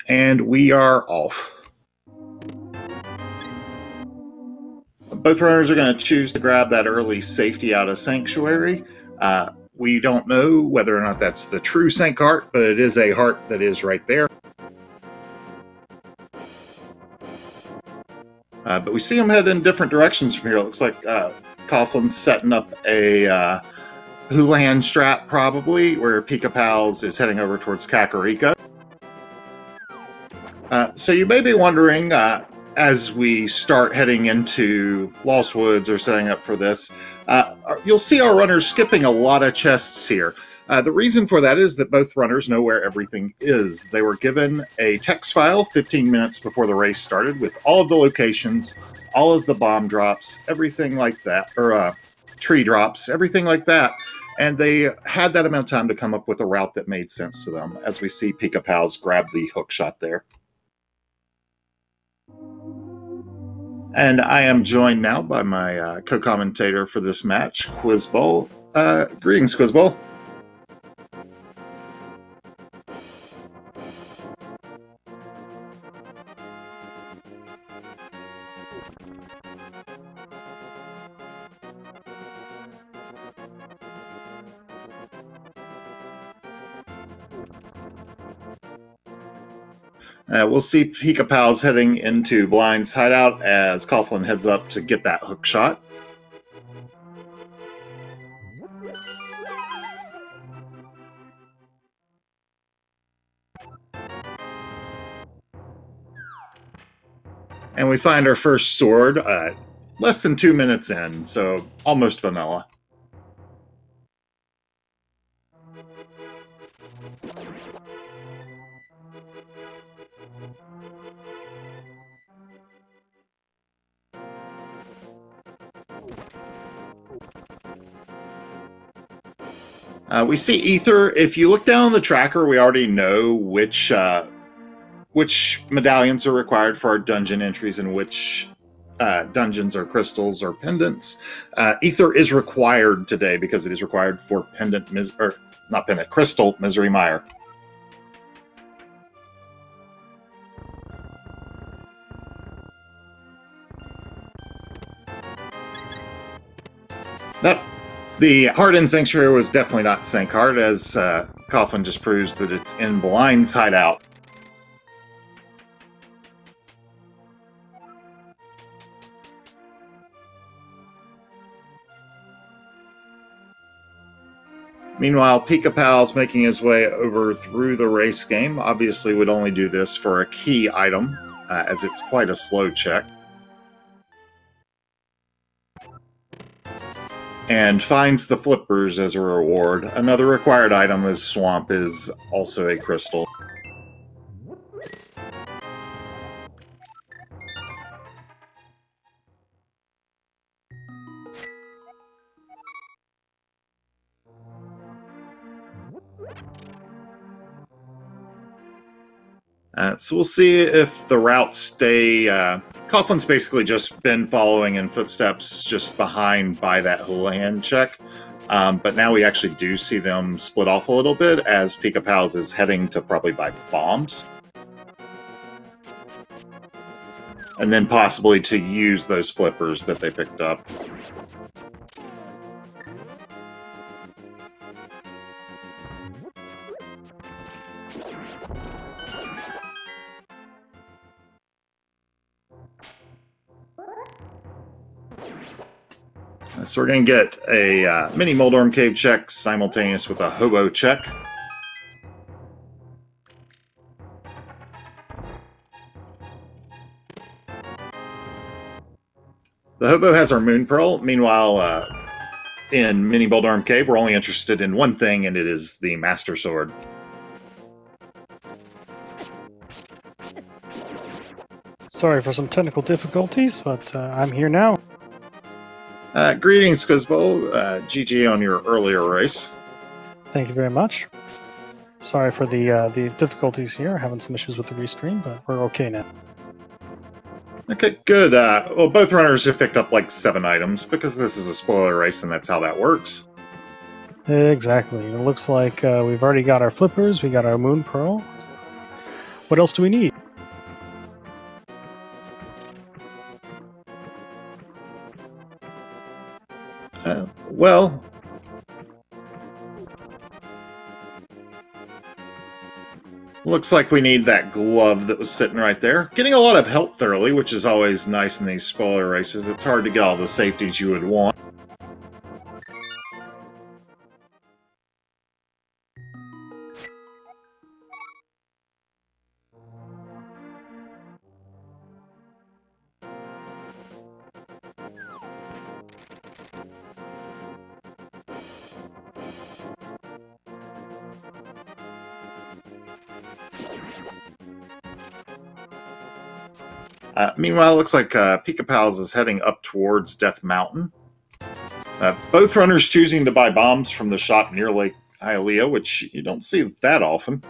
And we are off. Both runners are going to choose to grab that early safety out of Sanctuary. We don't know whether or not that's the true Sank heart, but it is a heart that is right there. But we see them head in different directions from here. It looks like Coughlin's setting up a houlihan strat, probably, where Pikapals is heading over towards Kakariko. So you may be wondering, as we start heading into Lost Woods or setting up for this, you'll see our runners skipping a lot of chests here. The reason for that is that both runners know where everything is. They were given a text file 15 minutes before the race started with all of the locations, all of the bomb drops, everything like that, or tree drops, everything like that. And they had that amount of time to come up with a route that made sense to them, as we see Pikapals grab the hook shot there. And I am joined now by my co-commentator for this match, Quizbowl. Greetings, Quizbowl. We'll see Pikapals heading into Blind's hideout as Coughlin heads up to get that hook shot. And we find our first sword less than 2 minutes in, so almost vanilla. We see Ether. If you look down on the tracker, we already know which medallions are required for our dungeon entries and which dungeons are crystals or pendants. Ether is required today because it is required for crystal Misery Mire. The heart in Sanctuary was definitely not Sank heart, as Coughlin just proves that it's in Blind's hideout. Meanwhile, Pikapals making his way over through the race game obviously would only do this for a key item, as it's quite a slow check. And finds the flippers as a reward. Another required item is Swamp is also a crystal. So we'll see if the routes stay... Coughlin's basically just been following in footsteps just behind by that houlihan check. But now we actually do see them split off a little bit as Pikapals is heading to probably buy bombs. And then possibly to use those flippers that they picked up. So we're going to get a mini Moldorm Cave check simultaneous with a hobo check. The hobo has our Moon Pearl. Meanwhile, in mini Moldorm Cave, we're only interested in one thing, and it is the Master Sword. Sorry for some technical difficulties, but I'm here now. Greetings, Quizbowl. GG on your earlier race. Thank you very much. Sorry for the difficulties here. Having some issues with the restream, but we're okay now. Okay, good. Well, both runners have picked up like 7 items because this is a spoiler race and that's how that works. Exactly. It looks like we've already got our flippers, we got our moon pearl. What else do we need? Well, looks like we need that glove that was sitting right there. Getting a lot of health early, which is always nice in these spoiler races. It's hard to get all the safeties you would want. Meanwhile, it looks like Pikapals is heading up towards Death Mountain. Both runners choosing to buy bombs from the shop near Lake Hialeah, which you don't see that often.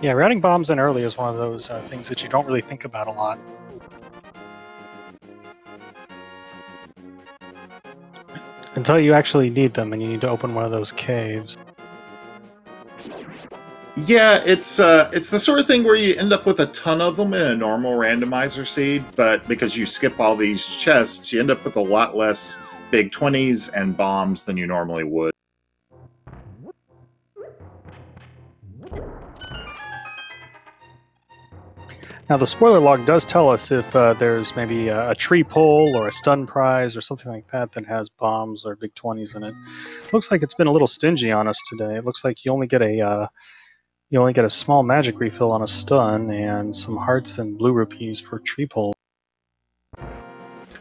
Yeah, routing bombs in early is one of those things that you don't really think about a lot. Until you actually need them and you need to open one of those caves. Yeah, it's the sort of thing where you end up with a ton of them in a normal randomizer seed, but because you skip all these chests, you end up with a lot less big 20s and bombs than you normally would. Now the spoiler log does tell us if there's maybe a tree pull or a stun prize or something like that that has bombs or big 20s in it. Looks like it's been a little stingy on us today. It looks like you only get a small magic refill on a stun and some hearts and blue rupees for tree pull.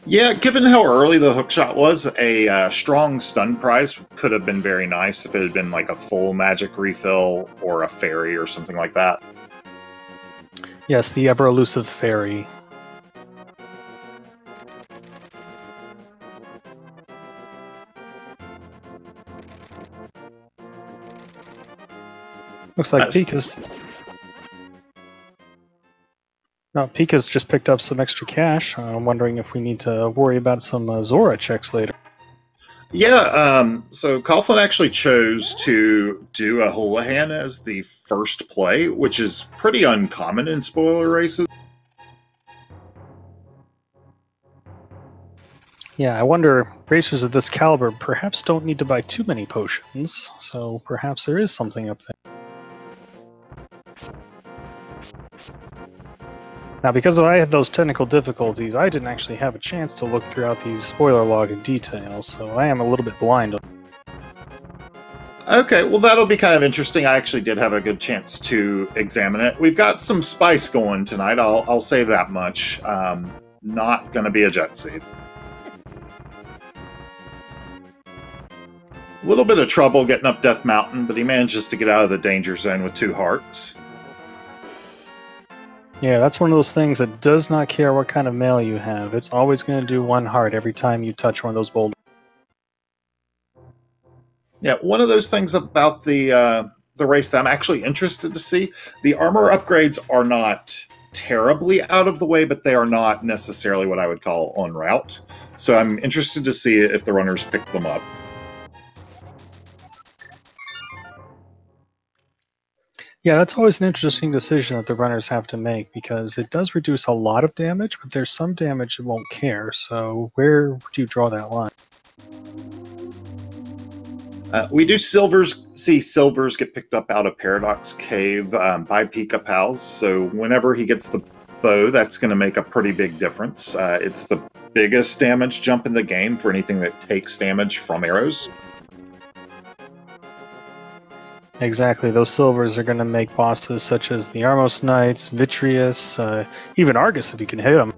Yeah, given how early the hookshot was, a strong stun prize could have been very nice if it had been like a full magic refill or a fairy or something like that. Yes, the ever-elusive fairy. Looks like Pika's just picked up some extra cash. I'm wondering if we need to worry about some Zora checks later. Yeah, so fcoughlin actually chose to do a Houlihan as the first play, which is pretty uncommon in spoiler races. Yeah, I wonder, racers of this caliber perhaps don't need to buy too many potions, so perhaps there is something up there. Now, because I had those technical difficulties, I didn't actually have a chance to look throughout these spoiler log in detail, so I am a little bit blind. Okay, well that'll be kind of interesting. I actually did have a good chance to examine it. We've got some spice going tonight, I'll say that much. Not going to be a jet seed. A little bit of trouble getting up Death Mountain, but he manages to get out of the danger zone with 2 hearts. Yeah, that's one of those things that does not care what kind of mail you have. It's always going to do 1 heart every time you touch one of those boulders. Yeah, one of those things about the race that I'm actually interested to see, the armor upgrades are not terribly out of the way, but they are not necessarily what I would call en route. So I'm interested to see if the runners pick them up. Yeah, that's always an interesting decision that the runners have to make, because it does reduce a lot of damage, but there's some damage it won't care, so where do you draw that line? We do see silvers get picked up out of Paradox Cave by Pikapals, so whenever he gets the bow, that's going to make a pretty big difference. It's the biggest damage jump in the game for anything that takes damage from arrows. Exactly, those silvers are going to make bosses such as the Armos Knights, Vitreous, even Argus if you can hit them.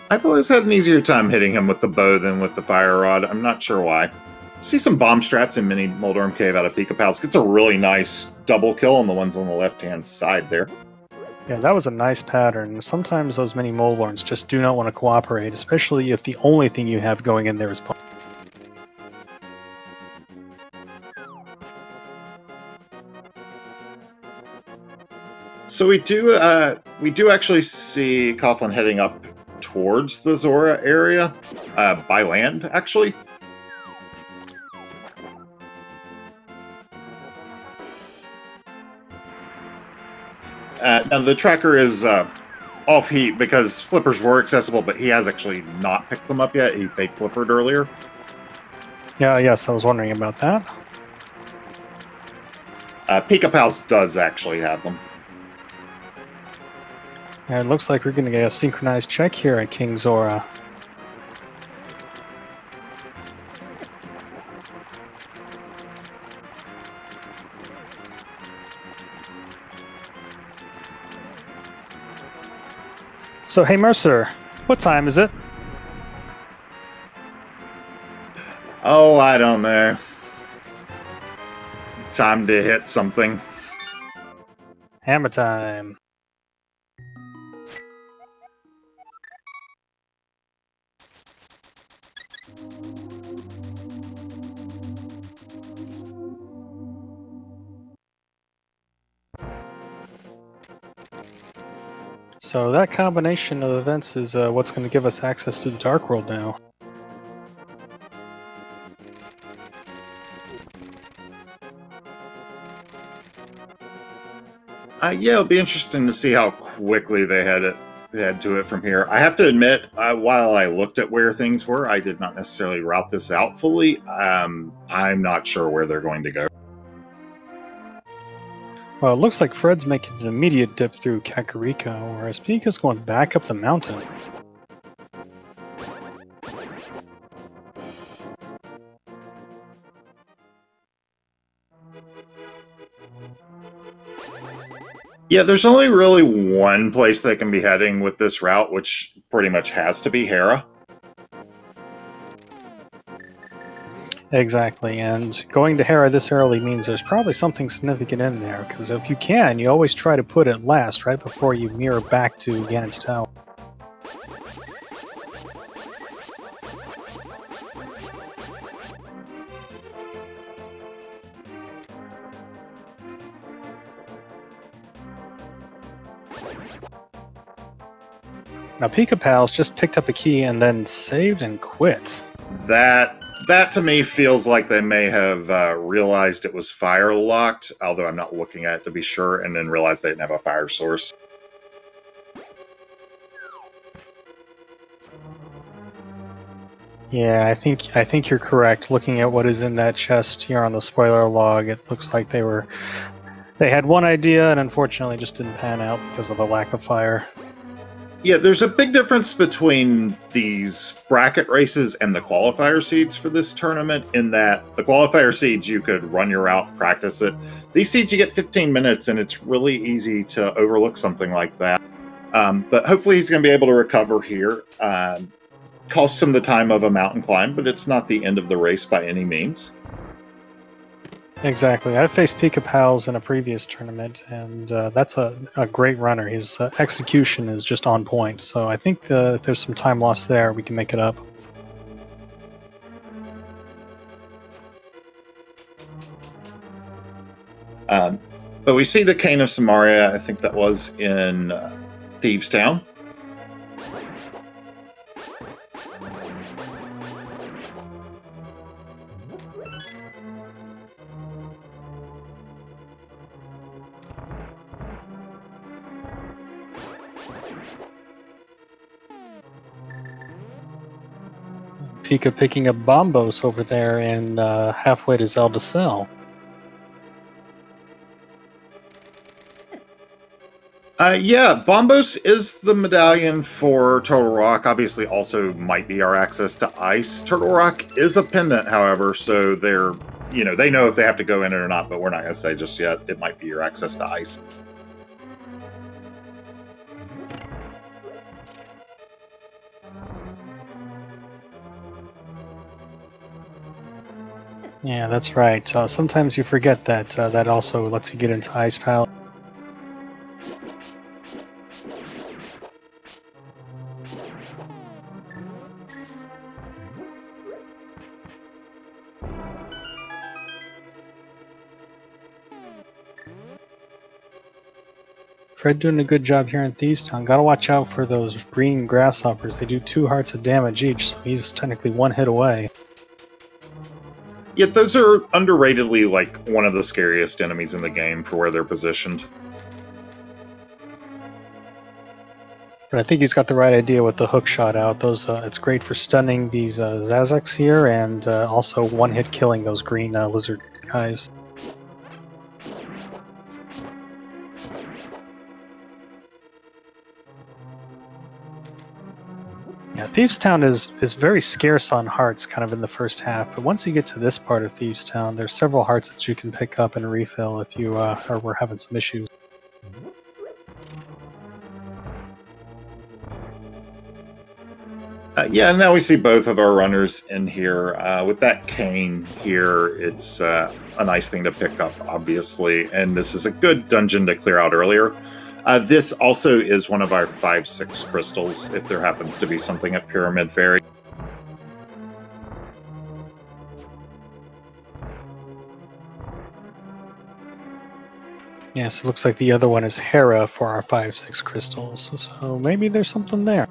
I've always had an easier time hitting him with the bow than with the fire rod. I'm not sure why. See some bomb strats in Mini Moldorm Cave out of Pikapals. Gets a really nice double kill on the ones on the left-hand side there. Yeah, that was a nice pattern. Sometimes those mini Moldorms just do not want to cooperate, especially if the only thing you have going in there is bomb. So we do actually see Coughlin heading up towards the Zora area by land, actually. Now the tracker is off heat because flippers were accessible, but he has actually not picked them up yet. He fake flippered earlier. Yeah, yes, I was wondering about that. Pikapals does actually have them. And it looks like we're going to get a synchronized check here at King Zora. So, hey Mercer, what time is it? Oh, I don't know. Time to hit something. Hammer time. So that combination of events is what's going to give us access to the Dark World now. Yeah, it'll be interesting to see how quickly they head to it from here. I have to admit, while I looked at where things were, I did not necessarily route this out fully. I'm not sure where they're going to go. Well, it looks like Fred's making an immediate dip through Kakariko, whereas Pika's going back up the mountain. Yeah, there's only really one place they can be heading with this route, which pretty much has to be Hera. Exactly, and going to Hera this early means there's probably something significant in there, because if you can, you always try to put it last, right before you mirror back to Ganon's Tower. Now Pikapals just picked up a key and then saved and quit. That to me feels like they may have realized it was fire locked, although I'm not looking at it to be sure, and then realized they didn't have a fire source. Yeah, I think you're correct. Looking at what is in that chest here on the spoiler log, it looks like they had one idea and unfortunately just didn't pan out because of a lack of fire. Yeah, there's a big difference between these bracket races and the qualifier seeds for this tournament in that the qualifier seeds, you could run your route, practice it. These seeds, you get 15 minutes, and it's really easy to overlook something like that. But hopefully he's going to be able to recover here. Costs him the time of a mountain climb, but it's not the end of the race by any means. Exactly. I faced Pikapals in a previous tournament, and that's a great runner. His execution is just on point, so I think if there's some time lost there, we can make it up. But we see the Cane of Samaria. I think that was in Thieves Town. Pika picking up Bombos over there and halfway to Zelda Cell. Yeah, Bombos is the medallion for Turtle Rock. Obviously, also might be our access to ice. Turtle Rock is a pendant, however, so they're, they know if they have to go in it or not, but we're not going to say just yet. It might be your access to ice. Yeah, that's right. Sometimes you forget that that also lets you get into Ice Palace. Fred doing a good job here in Thieves Town. Gotta watch out for those green grasshoppers. They do 2 hearts of damage each, so he's technically 1 hit away. Yet those are underratedly like one of the scariest enemies in the game for where they're positioned. But I think he's got the right idea with the hook shot out. Those it's great for stunning these Zazaks here, and also 1-hit killing those green lizard guys. Yeah, Thieves Town is very scarce on hearts kind of in the first half, but once you get to this part of Thieves Town, there's several hearts that you can pick up and refill if you were having some issues. Yeah, now we see both of our runners in here. With that cane here, it's a nice thing to pick up, obviously, and this is a good dungeon to clear out earlier. This also is one of our 5-6 crystals, if there happens to be something at Pyramid Ferry. Yes, it looks like the other one is Hera for our 5-6 crystals, so maybe there's something there.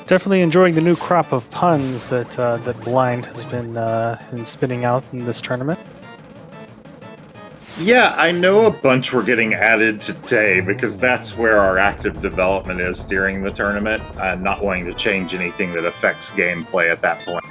Definitely enjoying the new crop of puns that that Blind has been spinning out in this tournament. Yeah, I know a bunch were getting added today because that's where our active development is during the tournament, not wanting to change anything that affects gameplay at that point.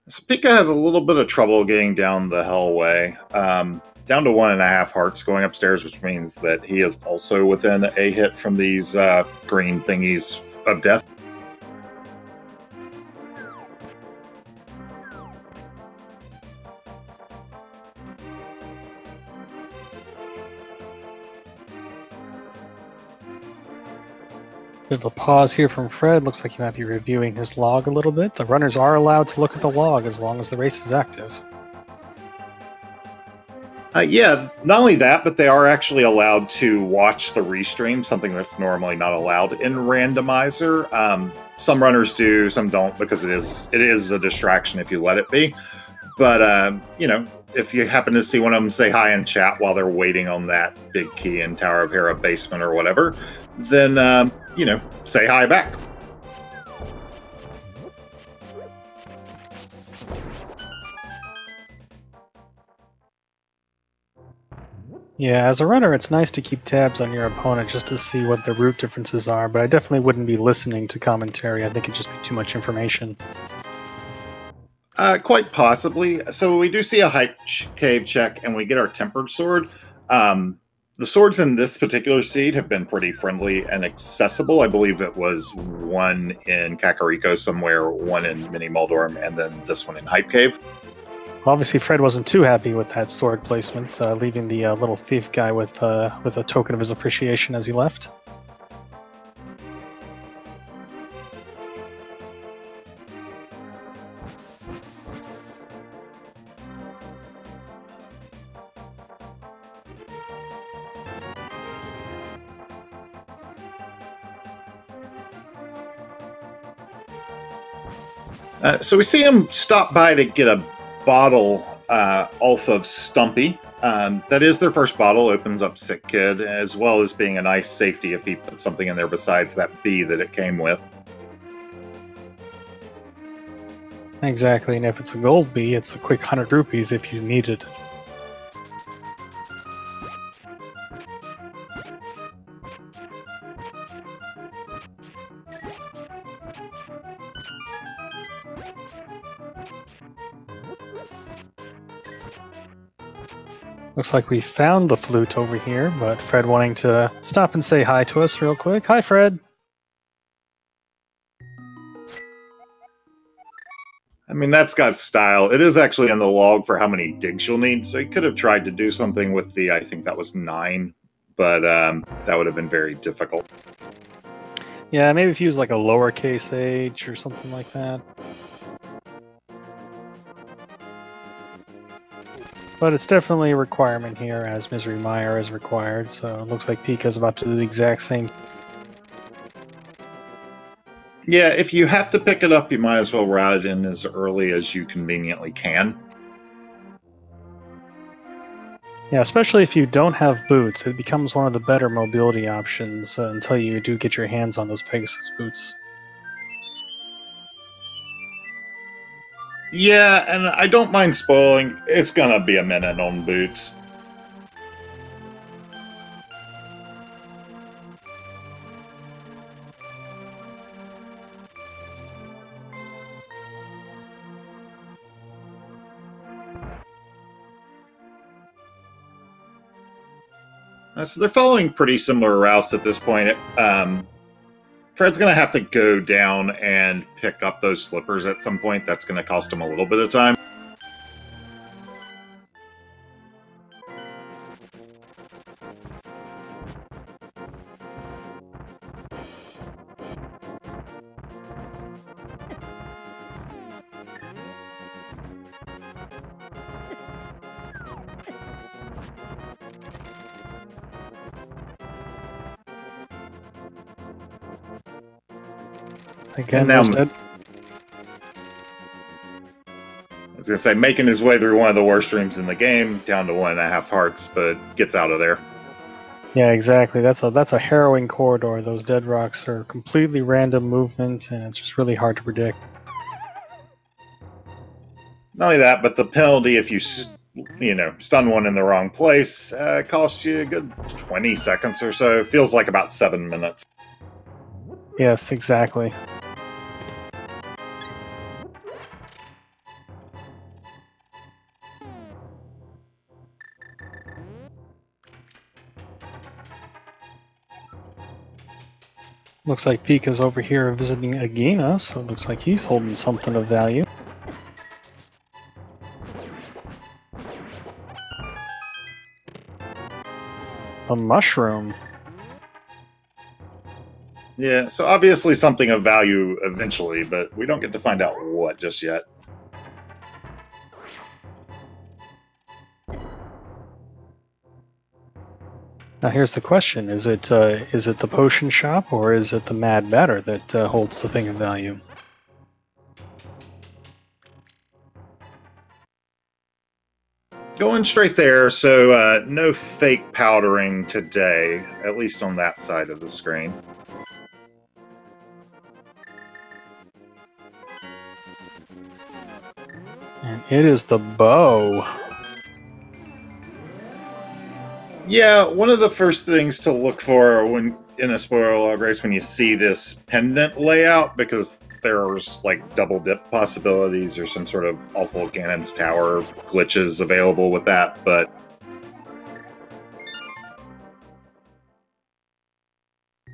So Pika has a little bit of trouble getting down the hellway. Down to 1.5 hearts going upstairs, which means that he is also within a hit from these green thingies of death. Bit of a pause here from Fred. Looks like he might be reviewing his log a little bit. The runners are allowed to look at the log as long as the race is active. Yeah, not only that, but they are actually allowed to watch the restream, something that's normally not allowed in Randomizer. Some runners do, some don't, because it is a distraction if you let it be. But, you know, if you happen to see one of them say hi in chat while they're waiting on that big key in Tower of Hera basement or whatever, then, you know, say hi back. Yeah, as a runner, it's nice to keep tabs on your opponent just to see what their route differences are, but I definitely wouldn't be listening to commentary. I think it'd just be too much information. Quite possibly. So we do see a hype cave check, and we get our tempered sword. The swords in this particular seed have been pretty friendly and accessible. I believe it was one in Kakariko somewhere, one in Mini Moldorm, and then this one in Hype Cave. Obviously, Fred wasn't too happy with that sword placement, leaving the little thief guy with a token of his appreciation as he left. So we see him stop by to get a bottle off of Stumpy. That is their first bottle, opens up Sick Kid, as well as being a nice safety if he put something in there besides that bee that it came with. Exactly, and if it's a gold bee, it's a quick 100 rupees if you need it. Looks like we found the flute over here, but Fred wanting to stop and say hi to us real quick. Hi, Fred! I mean, that's got style. It is actually in the log for how many digs you'll need, so you could have tried to do something with the, I think that was 9, but that would have been very difficult. Yeah, maybe if you use like a lowercase h or something like that. But it's definitely a requirement here, as Misery Mire is required, so it looks like Pika's about to do the exact same. Yeah, if you have to pick it up, you might as well route it in as early as you conveniently can. Yeah, especially if you don't have boots, it becomes one of the better mobility options until you do get your hands on those Pegasus boots. Yeah, and I don't mind spoiling. It's gonna be a minute on boots. So they're following pretty similar routes at this point. Fred's going to have to go down and pick up those slippers at some point. That's going to cost him a little bit of time. Again, now, there's dead. I was going to say, making his way through one of the worst rooms in the game, down to 1.5 hearts, but gets out of there. Yeah, exactly. That's a harrowing corridor. Those dead rocks are completely random movement, and it's just really hard to predict. Not only that, but the penalty if you stun one in the wrong place costs you a good 20 seconds or so. It feels like about 7 minutes. Yes, exactly. Looks like Pika's over here visiting Agena, so it looks like he's holding something of value. A mushroom. Yeah, so obviously something of value eventually, but we don't get to find out what just yet. Now here's the question: is it the potion shop or is it the Mad Batter that holds the thing of value? Going straight there, so no fake powdering today, at least on that side of the screen. And it is the bow. Yeah, one of the first things to look for when in a spoiler log race when you see this pendant layout, because there's like double dip possibilities or some sort of awful Ganon's Tower glitches available with that, but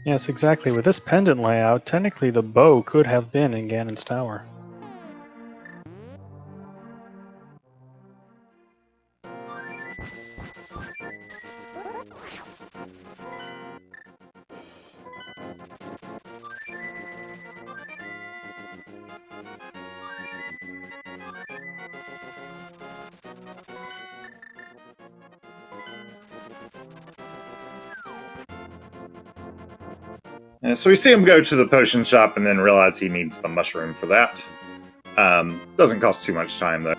Yes, exactly. With this pendant layout, technically the bow could have been in Ganon's Tower. so we see him go to the potion shop and then realize he needs the mushroom for that. Doesn't cost too much time though.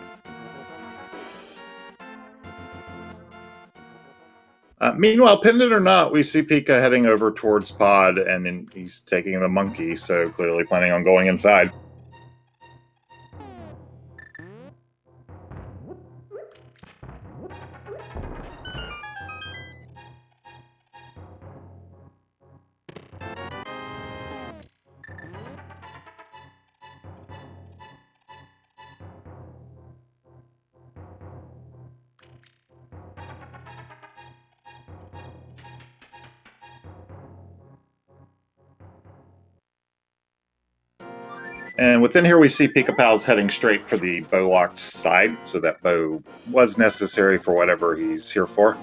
Meanwhile, pendant or not, we see Pika heading over towards Pod, and he's taking the monkey, so clearly planning on going inside. And within here we see Pikapals heading straight for the bow-locked side, so that bow was necessary for whatever he's here for.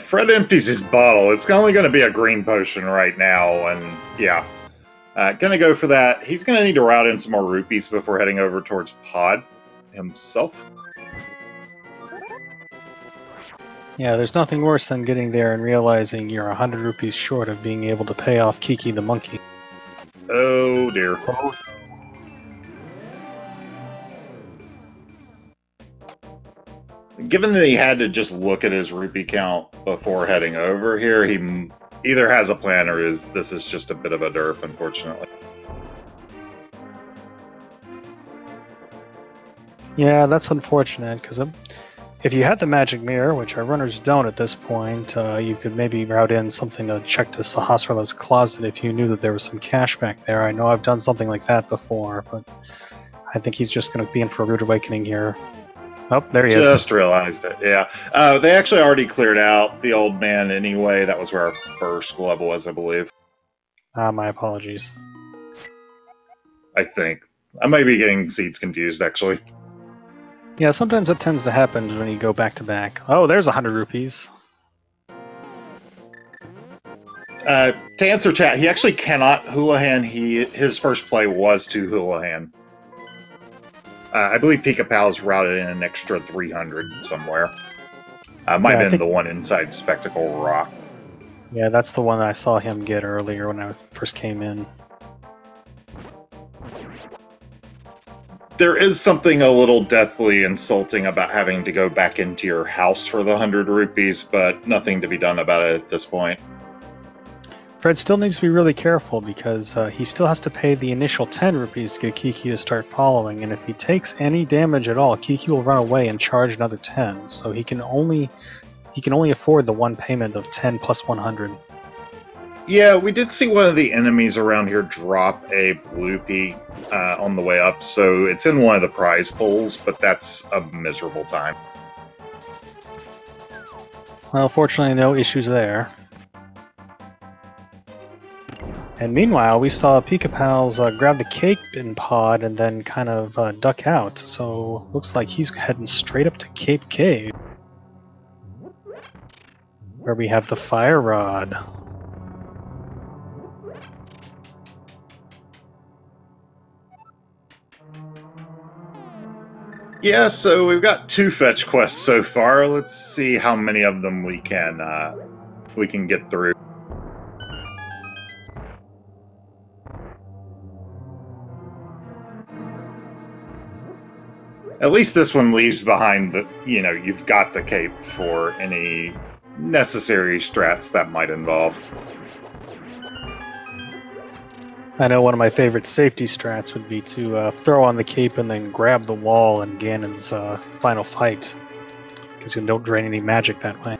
Fred empties his bottle. It's only going to be a green potion right now, and yeah. Gonna go for that. He's gonna need to route in some more rupees before heading over towards Pod himself. Yeah, there's nothing worse than getting there and realizing you're 100 rupees short of being able to pay off Kiki the monkey. Oh dear. Given that he had to just look at his rupee count before heading over here, he either has a plan or this is just a bit of a derp, unfortunately. Yeah, that's unfortunate, because if you had the magic mirror, which our runners don't at this point, you could maybe route in something to check to Sahasrara's closet if you knew that there was some cash back there. I know I've done something like that before, but I think he's just going to be in for a rude awakening here. Oh, there he is. Just realized it, yeah. They actually already cleared out the old man anyway. That was where our first glove was, I believe. My apologies. I think. I might be getting seeds confused, actually. Yeah, sometimes that tends to happen when you go back to back. Oh, there's 100 rupees. To answer chat, he actually cannot Houlihan. His first play was to Houlihan. I believe Pikapals routed in an extra 300 somewhere. Might have been the one inside Spectacle Rock. Yeah, that's the one I saw him get earlier when I first came in. There is something a little deathly insulting about having to go back into your house for the 100 rupees, but nothing to be done about it at this point. Fred still needs to be really careful because he still has to pay the initial 10 rupees to get Kiki to start following, and if he takes any damage at all, Kiki will run away and charge another 10, so he can only afford the one payment of 10 plus 100. Yeah, we did see one of the enemies around here drop a bloopy on the way up, so it's in one of the prize pools, but that's a miserable time. Well, fortunately, no issues there. And meanwhile, we saw Pikapals grab the cake in Pod and then kind of duck out, so looks like he's heading straight up to Cape Cave, where we have the fire rod. Yeah, so we've got 2 fetch quests so far. Let's see how many of them we can get through. At least this one leaves behind the, you've got the cape for any necessary strats that might involve. I know one of my favorite safety strats would be to throw on the cape and then grab the wall in Ganon's final fight, because you don't drain any magic that way.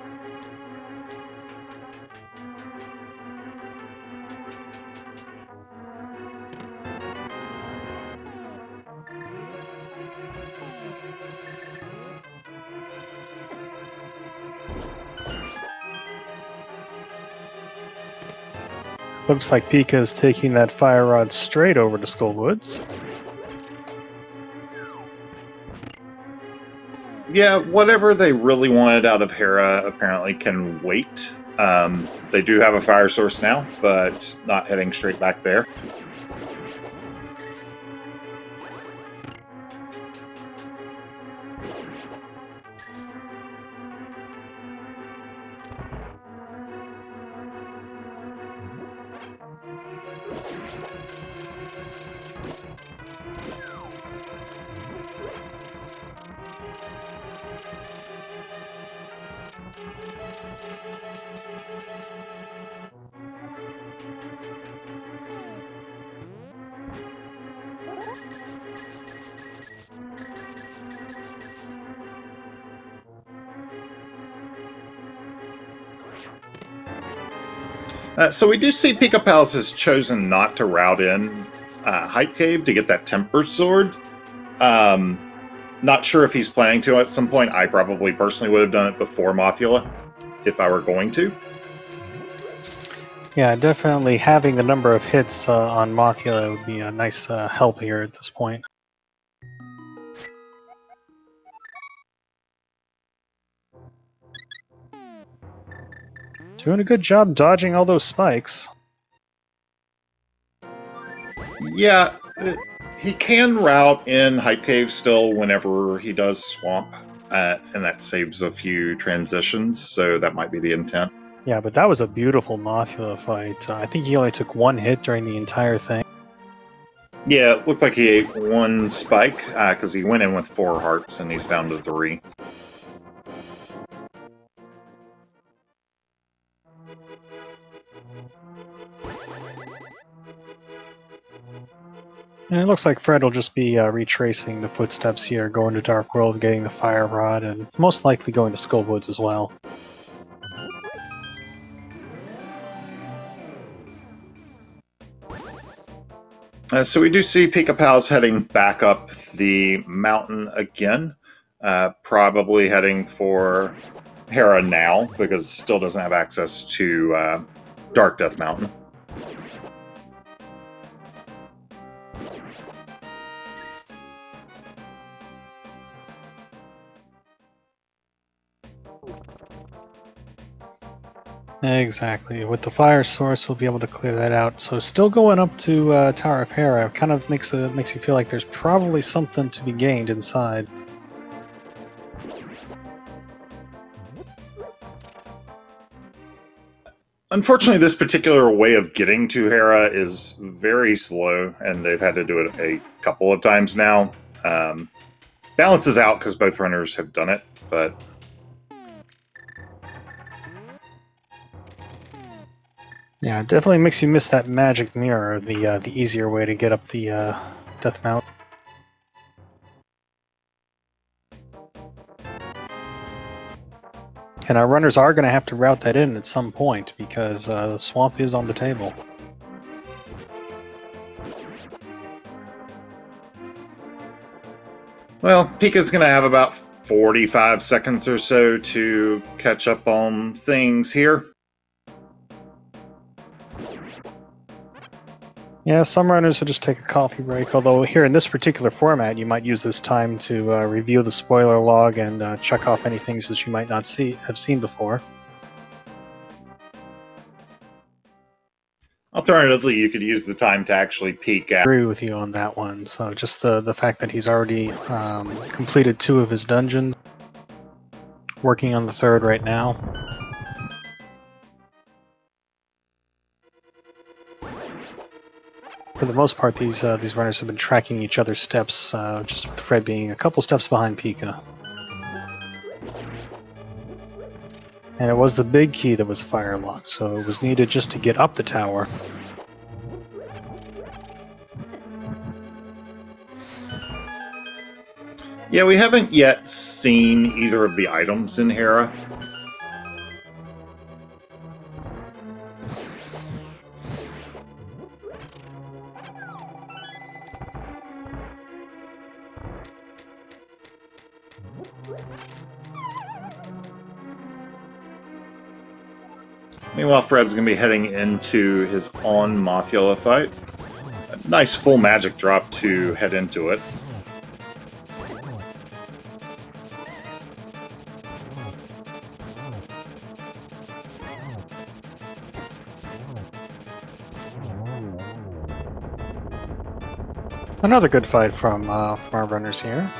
Looks like Pika's taking that fire rod straight over to Skullwoods. Yeah, whatever they really wanted out of Hera apparently can wait. They do have a fire source now, but not heading straight back there. So we do see Pikapals has chosen not to route in Hype Cave to get that Temper Sword. Not sure if he's planning to at some point. I probably personally would have done it before Mothula, if I were going to. Yeah, definitely having the number of hits on Mothula would be a nice help here at this point. Doing a good job dodging all those spikes. Yeah, he can route in Hype Cave still whenever he does Swamp, and that saves a few transitions, so that might be the intent. Yeah, but that was a beautiful Mothula fight. I think he only took one hit during the entire thing. Yeah, it looked like he ate one spike, because he went in with 4 hearts, and he's down to 3. And it looks like Fred will just be retracing the footsteps here, going to Dark World, getting the Fire Rod, and most likely going to Skullwoods as well. So we do see Pikapals heading back up the mountain again, probably heading for Hera now, because still doesn't have access to Dark Death Mountain. Exactly. With the fire source, we'll be able to clear that out. So still going up to Tower of Hera kind of makes you feel like there's probably something to be gained inside. Unfortunately, this particular way of getting to Hera is very slow, and they've had to do it a couple of times now. Balances out because both runners have done it, but... Yeah, it definitely makes you miss that magic mirror, the easier way to get up the Death Mountain. And our runners are going to have to route that in at some point, because the swamp is on the table. Well, Pika's going to have about 45 seconds or so to catch up on things here. Yeah, some runners will just take a coffee break, although here in this particular format you might use this time to review the spoiler log and check off any things that you might not have seen before. Alternatively, you could use the time to actually peek at... I agree with you on that one. So just the fact that he's already completed 2 of his dungeons, working on the 3rd right now. For the most part, these runners have been tracking each other's steps, just with Fred being a couple steps behind Pika. And it was the big key that was fire locked, so it was needed just to get up the tower. Yeah, we haven't yet seen either of the items in Hera. Meanwhile, Fred's going to be heading into his on Mothula fight. A nice full magic drop to head into it. Another good fight from our runners here.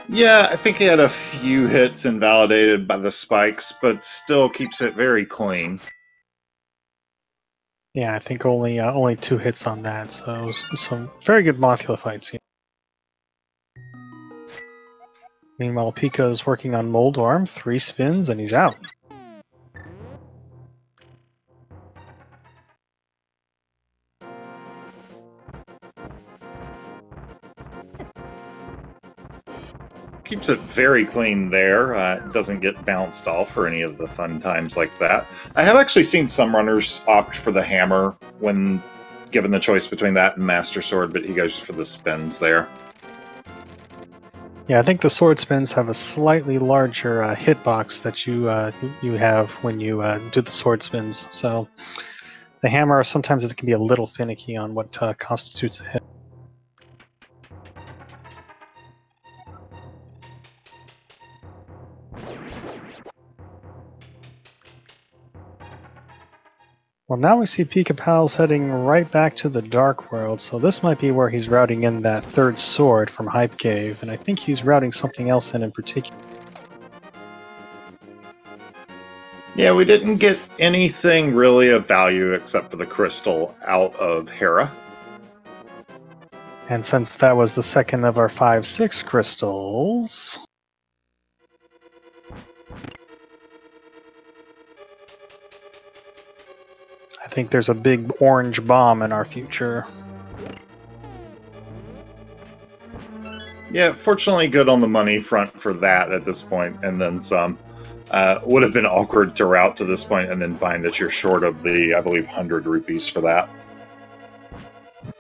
Yeah, I think he had a few hits invalidated by the spikes, but still keeps it very clean. Yeah, I think only 2 hits on that, so some very good Mothula fights here. Meanwhile, Pika is working on Mold Arm, 3 spins, and he's out. keeps it very clean there. It doesn't get bounced off or any of the fun times like that. I have actually seen some runners opt for the hammer when given the choice between that and Master Sword, but he goes for the spins there. Yeah, I think the sword spins have a slightly larger hitbox that you have when you do the sword spins. So the hammer, sometimes it can be a little finicky on what constitutes a hit. Well, now we see Pikapals heading right back to the Dark World, so this might be where he's routing in that third sword from Hype Cave, and I think he's routing something else in particular. Yeah, we didn't get anything really of value except for the crystal out of Hera. And since that was the second of our 5-6 crystals... I think there's a big orange bomb in our future. Yeah, fortunately good on the money front for that at this point, and then some. Would have been awkward to route to this point and then find that you're short of the, I believe, 100 rupees for that.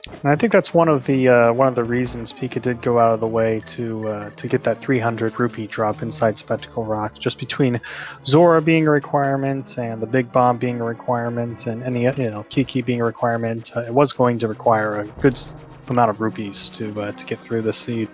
And I think that's one of the reasons Pika did go out of the way to get that 300 rupee drop inside Spectacle Rock, just between Zora being a requirement and the big bomb being a requirement and any Kiki being a requirement. It was going to require a good amount of rupees to get through the seed.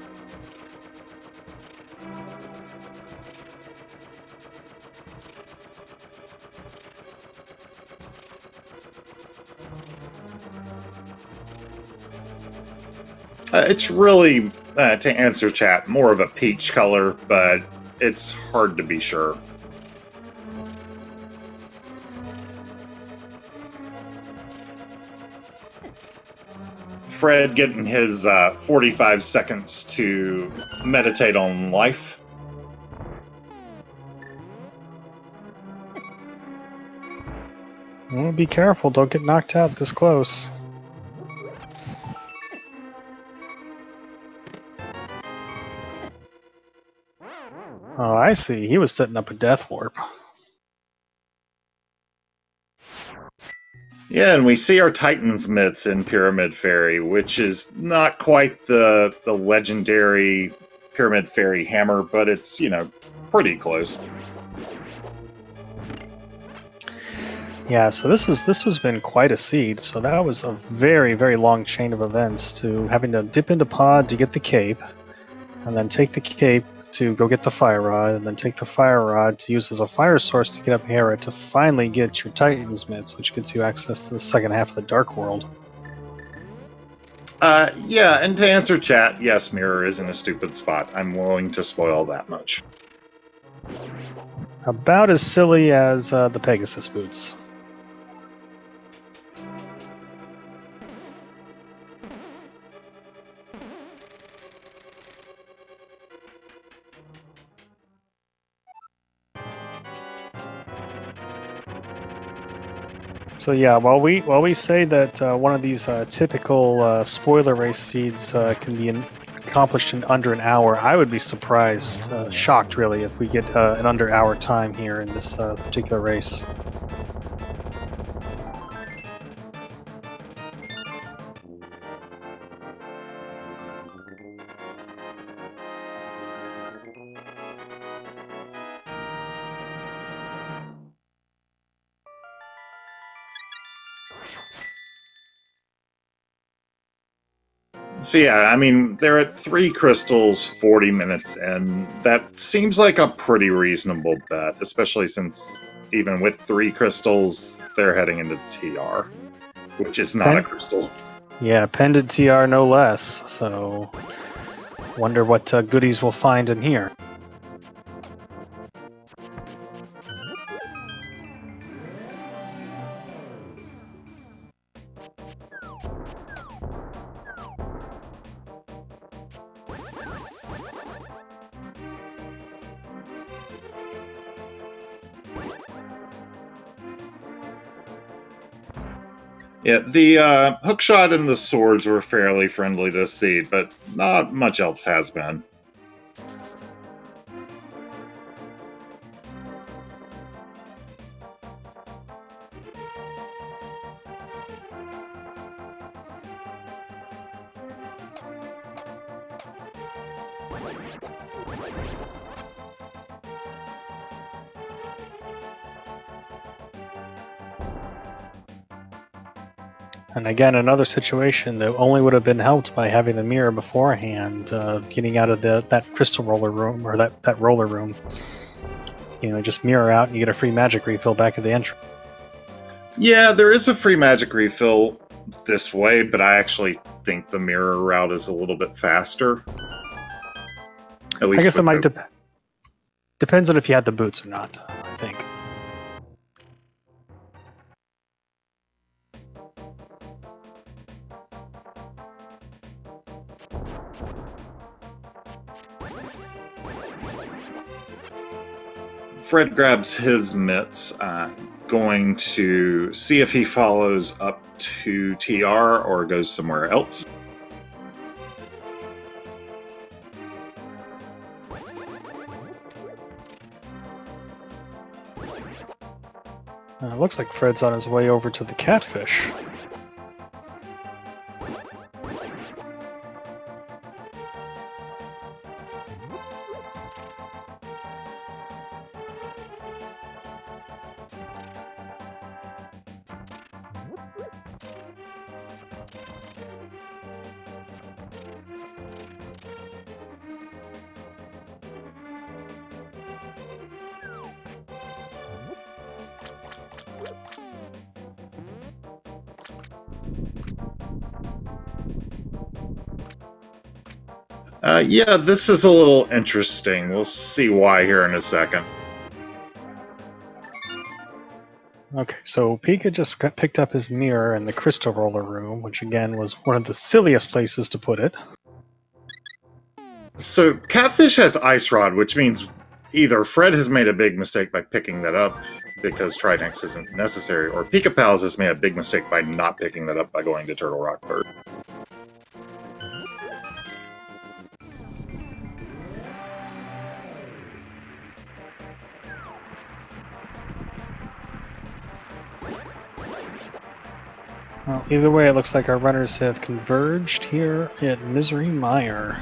It's really, to answer chat, more of a peach color, but it's hard to be sure. Fred getting his 45 seconds to meditate on life. Well, be careful, don't get knocked out this close. Oh, I see. He was setting up a death warp. Yeah, and we see our Titan's mitts in Pyramid Fairy, which is not quite the legendary Pyramid Fairy hammer, but it's, pretty close. Yeah, so this has been quite a seed. So that was a very, very long chain of events to having to dip into pod to get the cape, and then take the cape to go get the fire rod, and then take the fire rod to use as a fire source to get up Hera to finally get your Titan's mitts, which gets you access to the second half of the Dark World. Yeah, and to answer chat, yes, Mirror is in a stupid spot. I'm willing to spoil that much. About as silly as the Pegasus boots. So yeah, while we say that one of these typical spoiler race seeds can be accomplished in under an hour, I would be surprised, shocked really, if we get an under hour time here in this particular race. So yeah, I mean, they're at 3 crystals, 40 minutes in. That seems like a pretty reasonable bet, especially since even with 3 crystals, they're heading into TR, which is not a crystal. Yeah, pendant TR no less, so wonder what goodies we'll find in here. Yeah, the hookshot and the swords were fairly friendly this seed, but not much else has been. And again, another situation that only would have been helped by having the mirror beforehand, getting out of that crystal roller room, or that roller room. You know, just mirror out and you get a free magic refill back at the entrance. Yeah, there is a free magic refill this way, but I actually think the mirror route is a little bit faster. At least I guess it might depends on if you had the boots or not, I think. Fred grabs his mitts, going to see if he follows up to TR or goes somewhere else. Looks like Fred's on his way over to the catfish. Yeah, this is a little interesting. We'll see why here in a second. Okay, so Pika just picked up his mirror in the crystal roller room, which again was one of the silliest places to put it. So, Catfish has Ice Rod, which means either Fred has made a big mistake by picking that up because Trinex isn't necessary, or Pikapals has made a big mistake by not picking that up by going to Turtle Rock first. Well, either way, it looks like our runners have converged here at Misery Mire.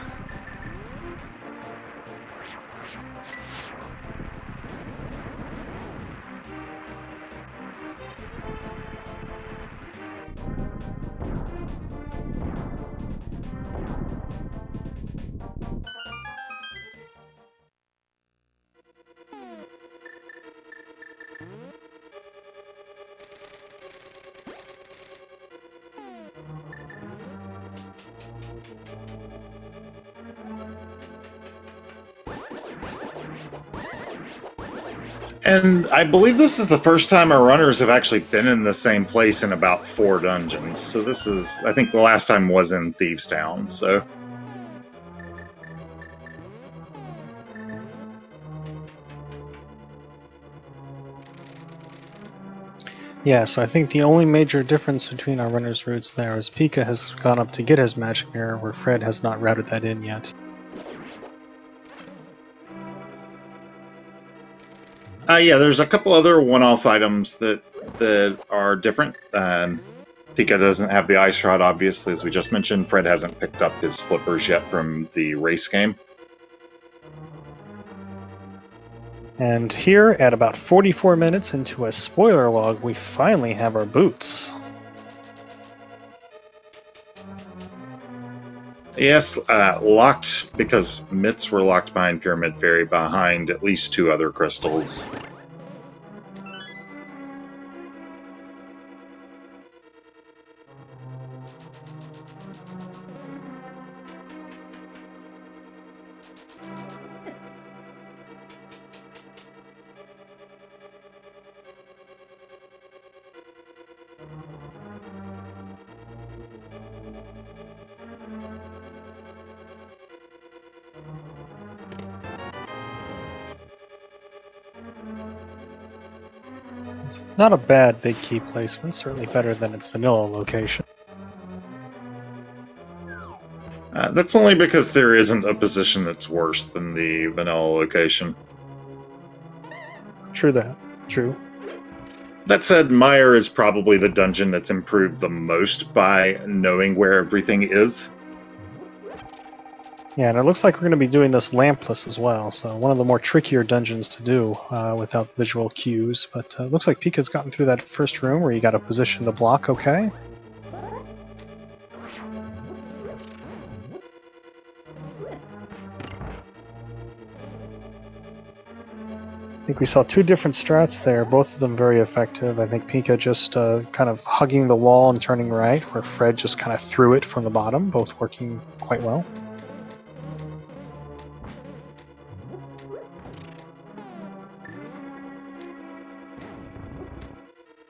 And I believe this is the first time our runners have actually been in the same place in about 4 dungeons. So this is, I think the last time was in Thieves Town, so... Yeah, so I think the only major difference between our runners' routes there is Pika has gone up to get his magic mirror, where Fred has not routed that in yet. Yeah, there's a couple other one-off items that are different. Pika doesn't have the Ice Rod, obviously, as we just mentioned. Fred hasn't picked up his flippers yet from the race game. And here, at about 44 minutes into a spoiler log, we finally have our boots. Yes, locked, because mitts were locked behind Pyramid Fairy behind at least 2 other crystals. It's not a bad big key placement, certainly better than its vanilla location. That's only because there isn't a position that's worse than the vanilla location. True that. True. That said, Mire is probably the dungeon that's improved the most by knowing where everything is. Yeah, and it looks like we're going to be doing this lampless as well, so one of the more trickier dungeons to do without visual cues. But it looks like Pika's gotten through that first room where you got to position the block okay. I think we saw two different strats there, both of them very effective. I think Pika just kind of hugging the wall and turning right, where Fred just kind of threw it from the bottom, both working quite well.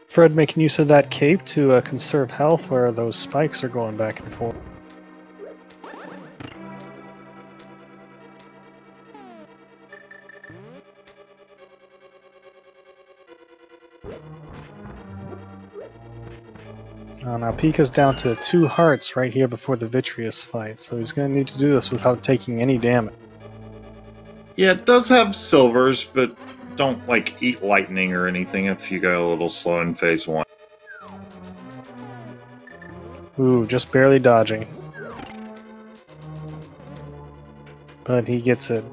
Fred making use of that cape to conserve health where those spikes are going back and forth. Now Pika's down to 2 hearts right here before the Vitreous fight, so he's going to need to do this without taking any damage. Yeah, it does have silvers, but don't, like, eat lightning or anything if you go a little slow in phase 1. Ooh, just barely dodging. But he gets it.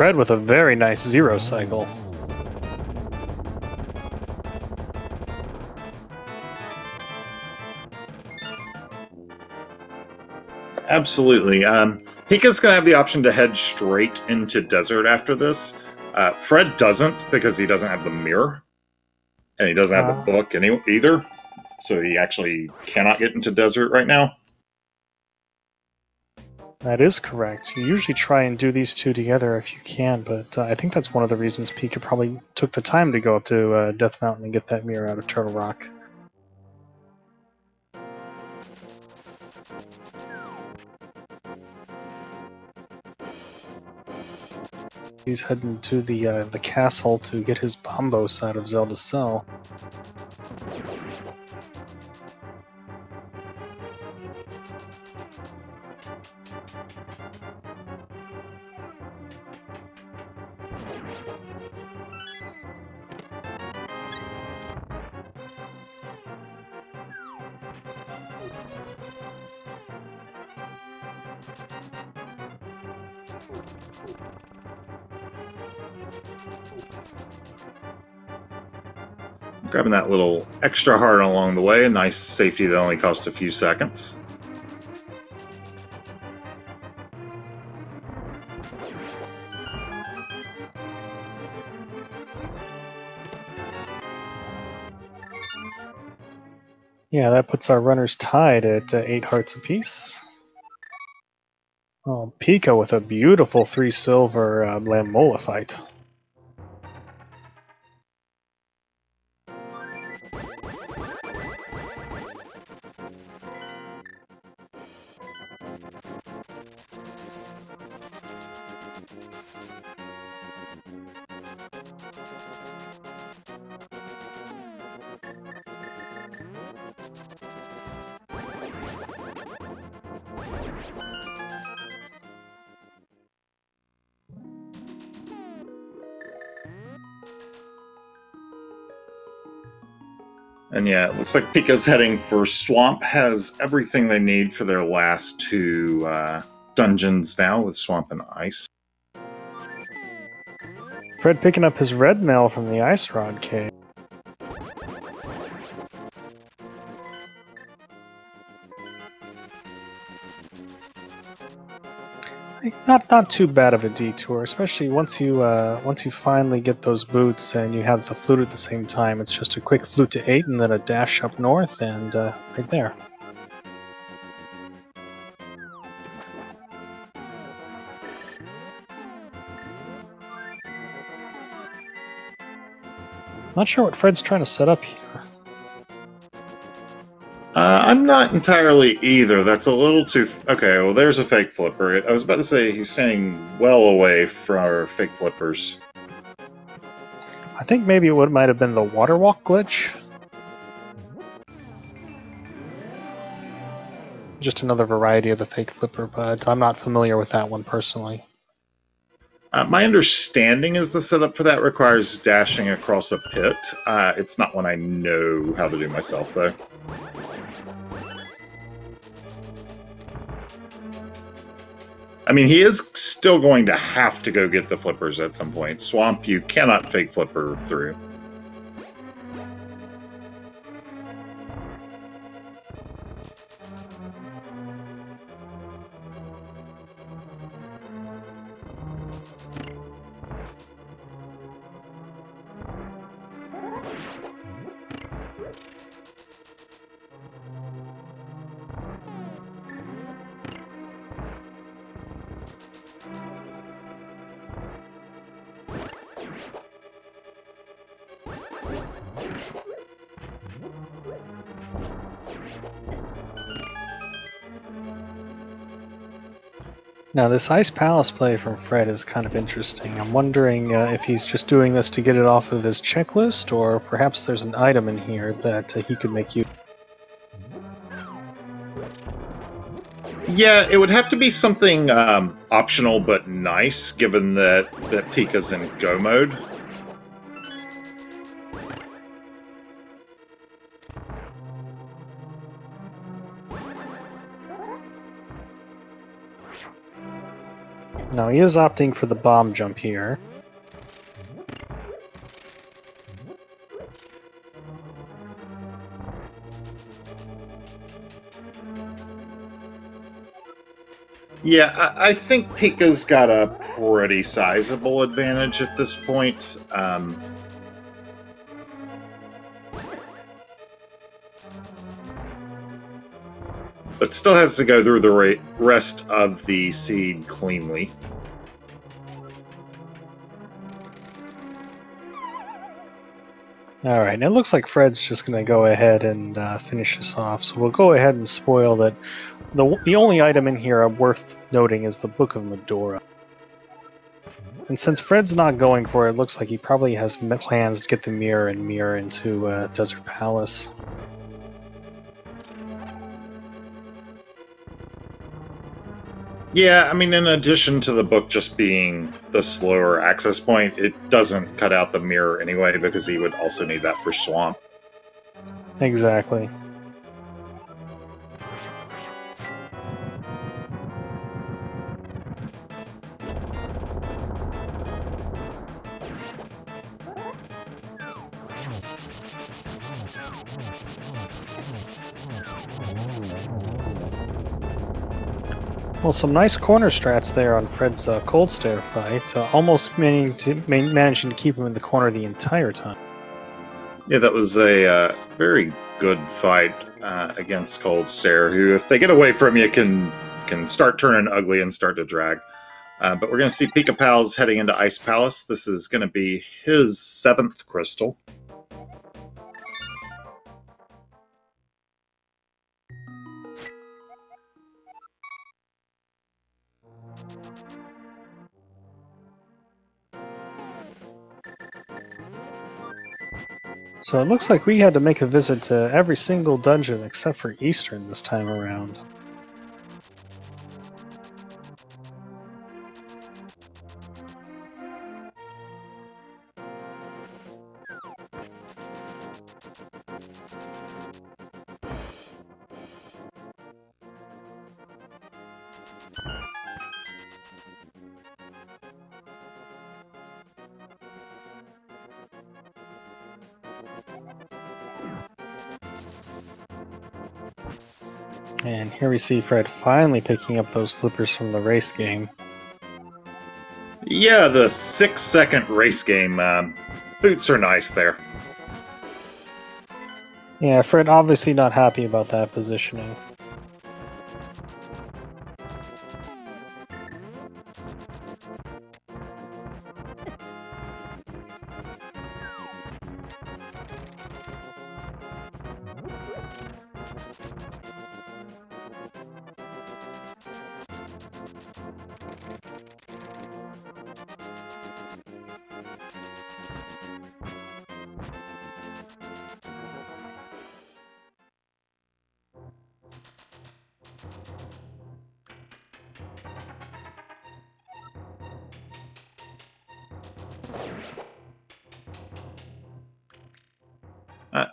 Fred with a very nice 0 cycle. Absolutely. Pika's going to have the option to head straight into Desert after this. Fred doesn't, because he doesn't have the mirror. And he doesn't have the book either. So he actually cannot get into Desert right now. That is correct. You usually try and do these two together if you can, but I think that's one of the reasons Pika probably took the time to go up to Death Mountain and get that mirror out of Turtle Rock. He's heading to the castle to get his Bombos out of Zelda's cell. Grabbing that little extra heart along the way, a nice safety that only cost a few seconds. Yeah, that puts our runners tied at 8 hearts apiece. Oh, Pika with a beautiful 3 silver Lammola fight. And yeah, it looks like Pika's heading for Swamp. Has everything they need for their last 2 dungeons now with Swamp and Ice. Fred picking up his red mail from the Ice Rod cave. Not too bad of a detour, especially once you finally get those boots and you have the flute at the same time. It's just a quick flute to 8 and then a dash up north and right there. Not sure what Fred's trying to set up here. I'm not entirely either. That's a little too... Okay, well, there's a fake flipper. I was about to say he's standing well away from our fake flippers. I think maybe it might have been the water walk glitch. just another variety of the fake flipper, but I'm not familiar with that one personally. My understanding is the setup for that requires dashing across a pit. It's not one I know how to do myself, though. I mean, he is still going to have to go get the flippers at some point. Swamp, you cannot fake flipper through. Now, this Ice Palace play from Fred is kind of interesting. I'm wondering if he's just doing this to get it off of his checklist, or perhaps there's an item in here that he could make use. Yeah, it would have to be something optional but nice, given that Pika's in Go mode. Now, he is opting for the bomb jump here. Yeah, I think Pika's got a pretty sizable advantage at this point. But still has to go through the rest of the seed cleanly. Alright, and it looks like Fred's just going to go ahead and finish this off. So we'll go ahead and spoil that. The only item in here worth noting is the Book of Medora. And since Fred's not going for it, it looks like he probably has plans to get the mirror and mirror into Desert Palace. Yeah, I mean, in addition to the book just being the slower access point, it doesn't cut out the mirror anyway, because he would also need that for Swamp. Exactly. Well, some nice corner strats there on Fred's Cold Stare fight, almost managing to keep him in the corner the entire time. Yeah, that was a very good fight against Cold Stare, who, if they get away from you, can start turning ugly and start to drag. But we're going to see Pikapals heading into Ice Palace. This is going to be his 7th crystal. So it looks like we had to make a visit to every single dungeon except for Eastern this time around. And here we see Fred finally picking up those flippers from the race game. Yeah, the 6-second race game. Boots are nice there. Yeah, Fred obviously not happy about that positioning.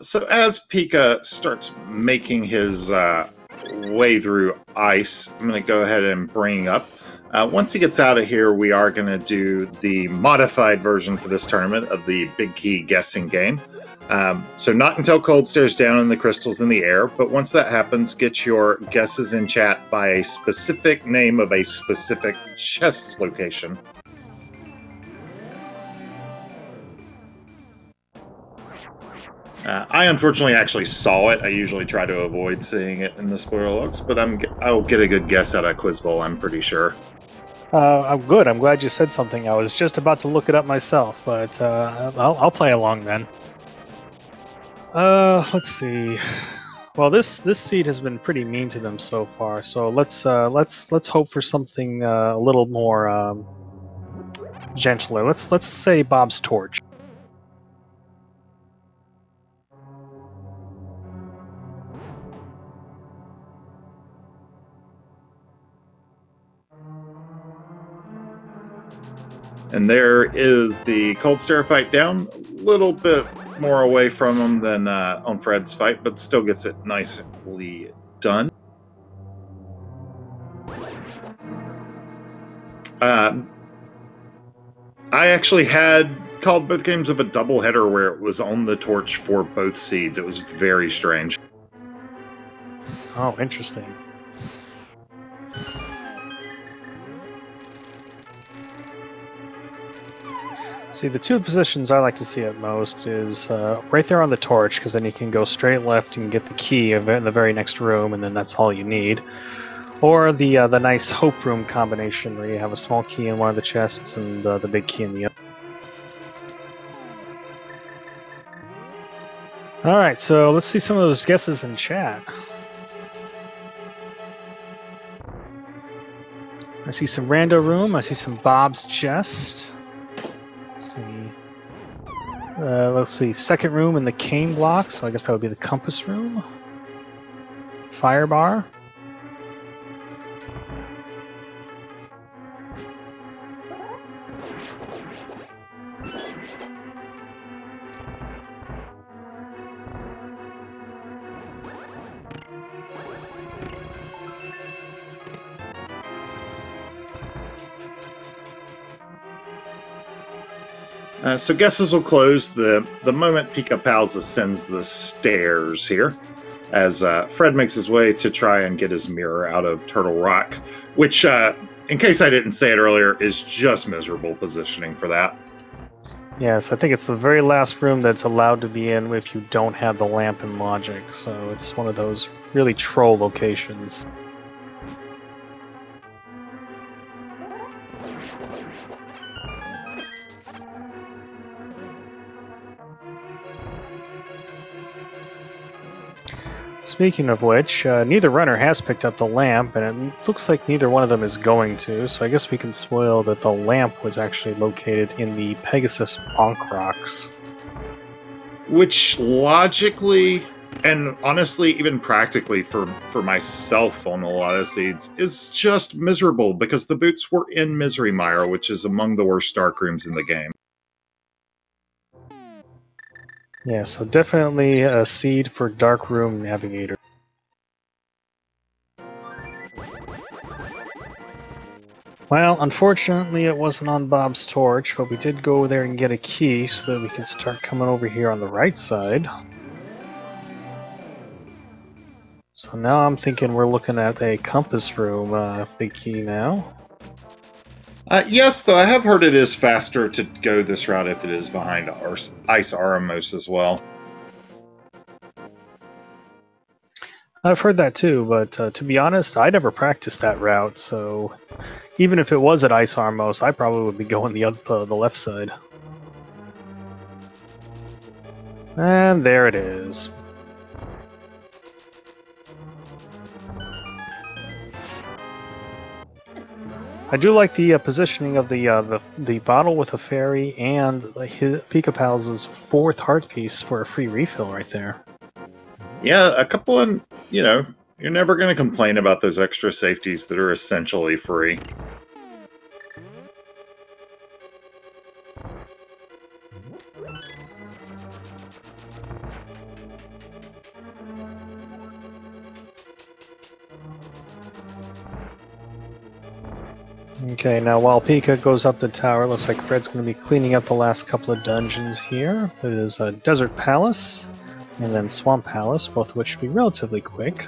So as Pika starts making his way through ice, I'm going to go ahead and bring up. Once he gets out of here, we are going to do the modified version for this tournament of the Big Key guessing game. So not until Cold stares down and the crystal's in the air, but once that happens, get your guesses in chat by a specific name of a specific chest location. I unfortunately actually saw it. I usually try to avoid seeing it in the spoiler logs, but I'll get a good guess out of Quiz Bowl, I'm pretty sure. I'm good. I'm glad you said something. I was just about to look it up myself, but I'll play along then. Let's see. Well, this seed has been pretty mean to them so far, so let's hope for something a little more gentler. Let's say Bob's torch. And there is the Cold Stare fight down, a little bit more away from him than on Fred's fight, but still gets it nicely done. I actually had called both games of a doubleheader where it was on the torch for both seeds. It was very strange. Oh, interesting. See, the two positions I like to see at most is right there on the torch, because then you can go straight left and get the key in the very next room, and then that's all you need. Or the nice Hope Room combination, where you have a small key in one of the chests and the big key in the other. Alright, so let's see some of those guesses in chat. I see some Rando Room, I see some Bob's Chest. Let's see, second room in the cane block, so I guess that would be the compass room. Fire bar. So guesses will close the moment Pikapals ascends the stairs here, as Fred makes his way to try and get his mirror out of Turtle Rock, which, in case I didn't say it earlier, is just miserable positioning for that. Yes, I think it's the very last room that's allowed to be in if you don't have the lamp and logic, so it's one of those really troll locations. Speaking of which, neither runner has picked up the lamp, and it looks like neither one of them is going to, so I guess we can spoil that the lamp was actually located in the Pegasus Bonk Rocks. Which logically, and honestly, even practically for myself on a lot of seeds, is just miserable, because the boots were in Misery Mire, which is among the worst dark rooms in the game. Yeah, so definitely a seed for Dark Room Navigator. Well, unfortunately it wasn't on Bob's torch, but we did go there and get a key so that we can start coming over here on the right side. So now I'm thinking we're looking at a compass room big key now. Yes, though I have heard it is faster to go this route if it is behind Ice Aramos as well. I've heard that too, but to be honest, I never practiced that route, so even if it was at Ice Aramos, I probably would be going the left side. And there it is. I do like the positioning of the bottle with a fairy and Pikapals' fourth heart piece for a free refill right there. Yeah, a couple of, you're never going to complain about those extra safeties that are essentially free. Okay, now while Pika goes up the tower, looks like Fred's going to be cleaning up the last couple of dungeons here. It is Desert Palace and then Swamp Palace, both of which should be relatively quick.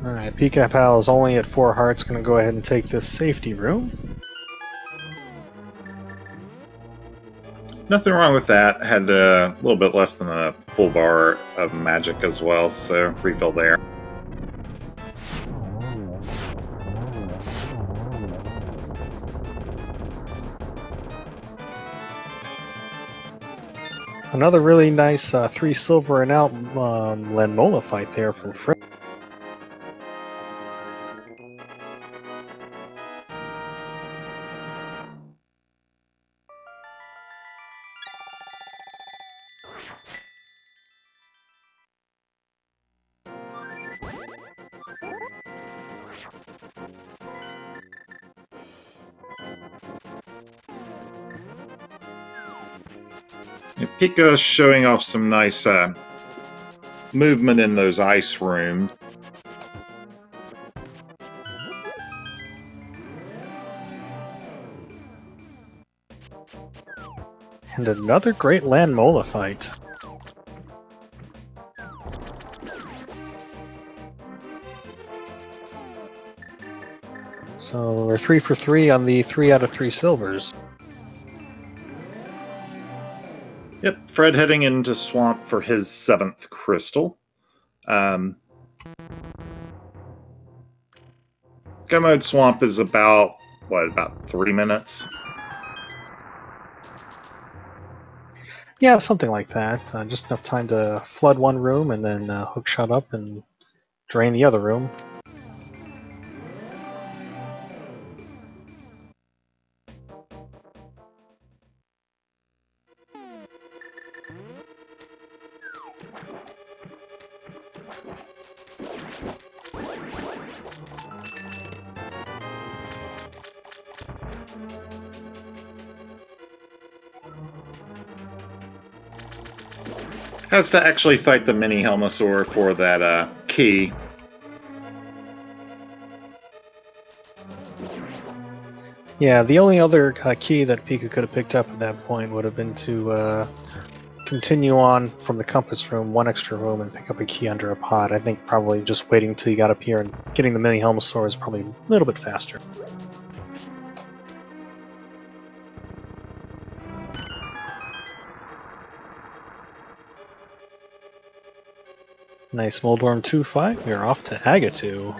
Alright, Pikapals only at 4 hearts, going to go ahead and take this safety room. Nothing wrong with that. Had a little bit less than a full bar of magic as well, so refill there. Another really nice 3 silver and out Lanmola fight there from Fred. Pika's showing off some nice movement in those ice rooms. And another great Lanmola fight. So we're 3 for 3 on the 3 out of 3 silvers. Yep, Fred heading into Swamp for his 7th crystal. Go mode Swamp is about, about 3 minutes? Yeah, something like that. Just enough time to flood one room and then hookshot up and drain the other room. Has to actually fight the mini Helmosaur for that key. Yeah, the only other key that Pika could have picked up at that point would have been to continue on from the compass room, 1 extra room, and pick up a key under a pod. I think probably just waiting till you got up here and getting the mini Helmosaur is probably a little bit faster. Nice Moldworm 2 fight. We are off to Agatu.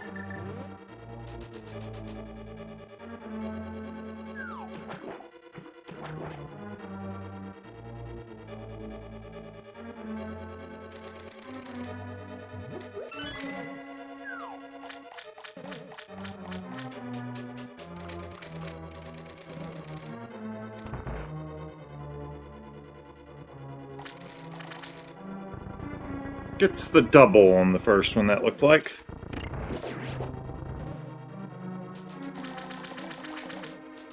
Gets the double on the first one, that looked like.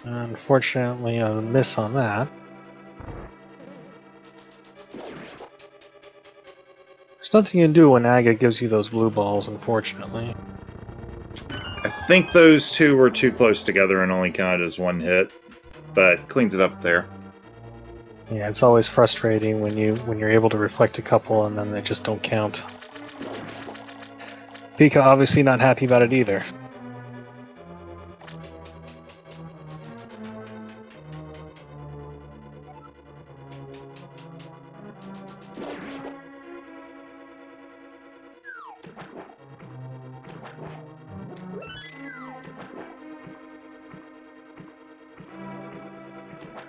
Unfortunately, a miss on that. There's nothing you can do when Aga gives you those blue balls, unfortunately. I think those two were too close together and only counted as 1 hit, but cleans it up there. Yeah, it's always frustrating when you're able to reflect a couple and then they just don't count. Pika obviously not happy about it either.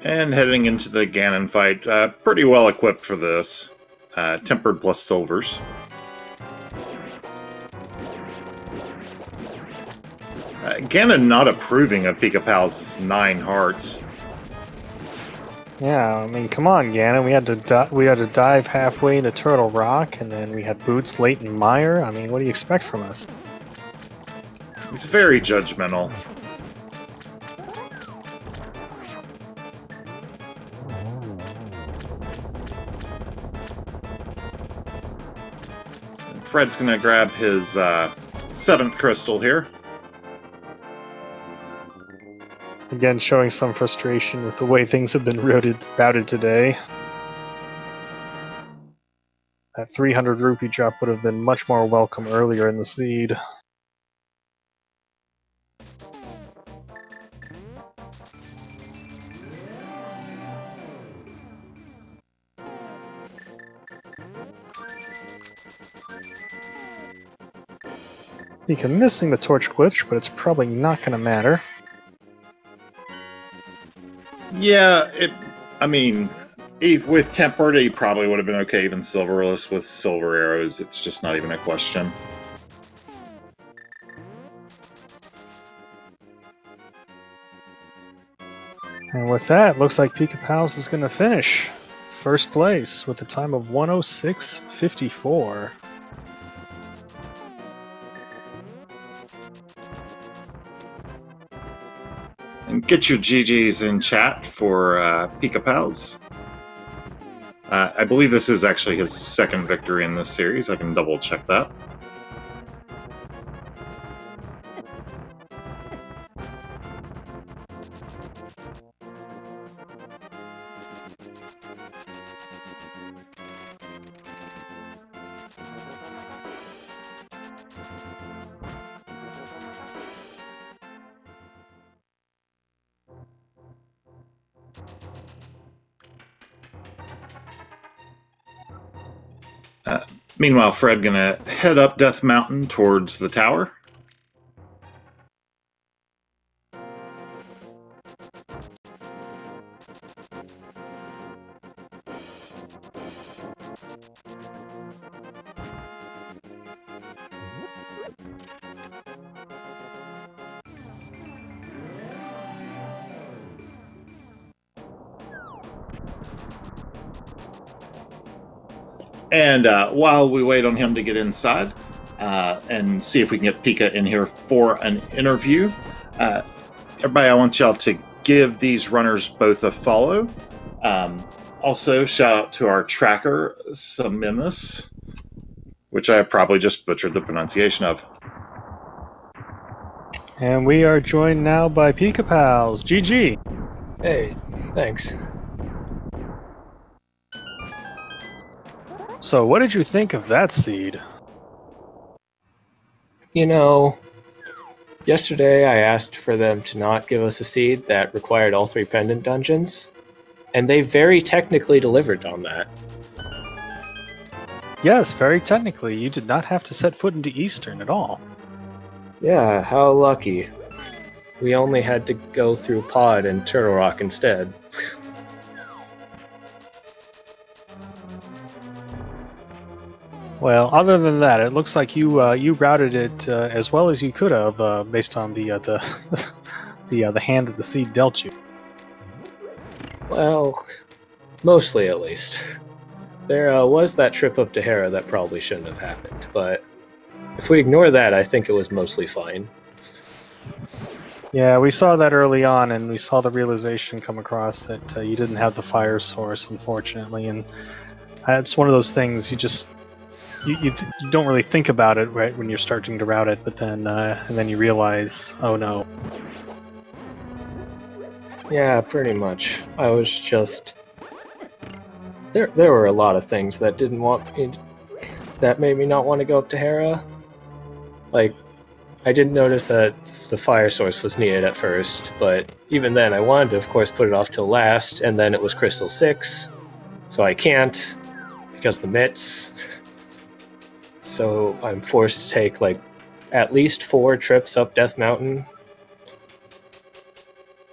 And heading into the Ganon fight, pretty well equipped for this. Tempered plus silvers. Ganon not approving of Pikapals' 9 hearts. Yeah, I mean, come on, Ganon. We had to dive halfway into Turtle Rock, and then we had boots late in Mire. I mean, what do you expect from us? He's very judgmental. Fred's going to grab his 7th crystal here. Again, showing some frustration with the way things have been routed today. That 300 rupee drop would have been much more welcome earlier in the seed. Pika missing the torch glitch, but it's probably not going to matter. Yeah, I mean, with tempered, he probably would have been okay, even silverless with silver arrows. It's just not even a question. And with that, looks like Pikapals is going to finish first place with a time of 106.54. And get your GGs in chat for Pikapals. I believe this is actually his 2nd victory in this series. I can double check that. Meanwhile, Fred gonna head up Death Mountain towards the tower. And while we wait on him to get inside and see if we can get Pika in here for an interview, everybody, I want y'all to give these runners both a follow. Also, shout out to our tracker, Samimus, which I probably just butchered the pronunciation of. And we are joined now by Pikapals. GG! Hey, thanks. So, what did you think of that seed? You know, yesterday I asked for them to not give us a seed that required all 3 pendant dungeons, and they very technically delivered on that. Yes, very technically. You did not have to set foot into Eastern at all. Yeah, how lucky. We only had to go through Pod and Turtle Rock instead. Well, other than that, it looks like you routed it as well as you could have, based on the hand that the seed dealt you. Well, mostly at least. There was that trip up to Hera that probably shouldn't have happened, but if we ignore that, I think it was mostly fine. Yeah, we saw that early on, and we saw the realization come across that you didn't have the fire source, unfortunately, and it's one of those things you just. You don't really think about it right when you're starting to route it, but then and then you realize, oh no. Yeah, pretty much. I was just there were a lot of things that that made me not want to go up to Hera. Like, I didn't notice that the fire source was needed at first, but even then I wanted to, of course, put it off till last, and then it was Crystal 6, so I can't because the mitts. So I'm forced to take, like, at least 4 trips up Death Mountain.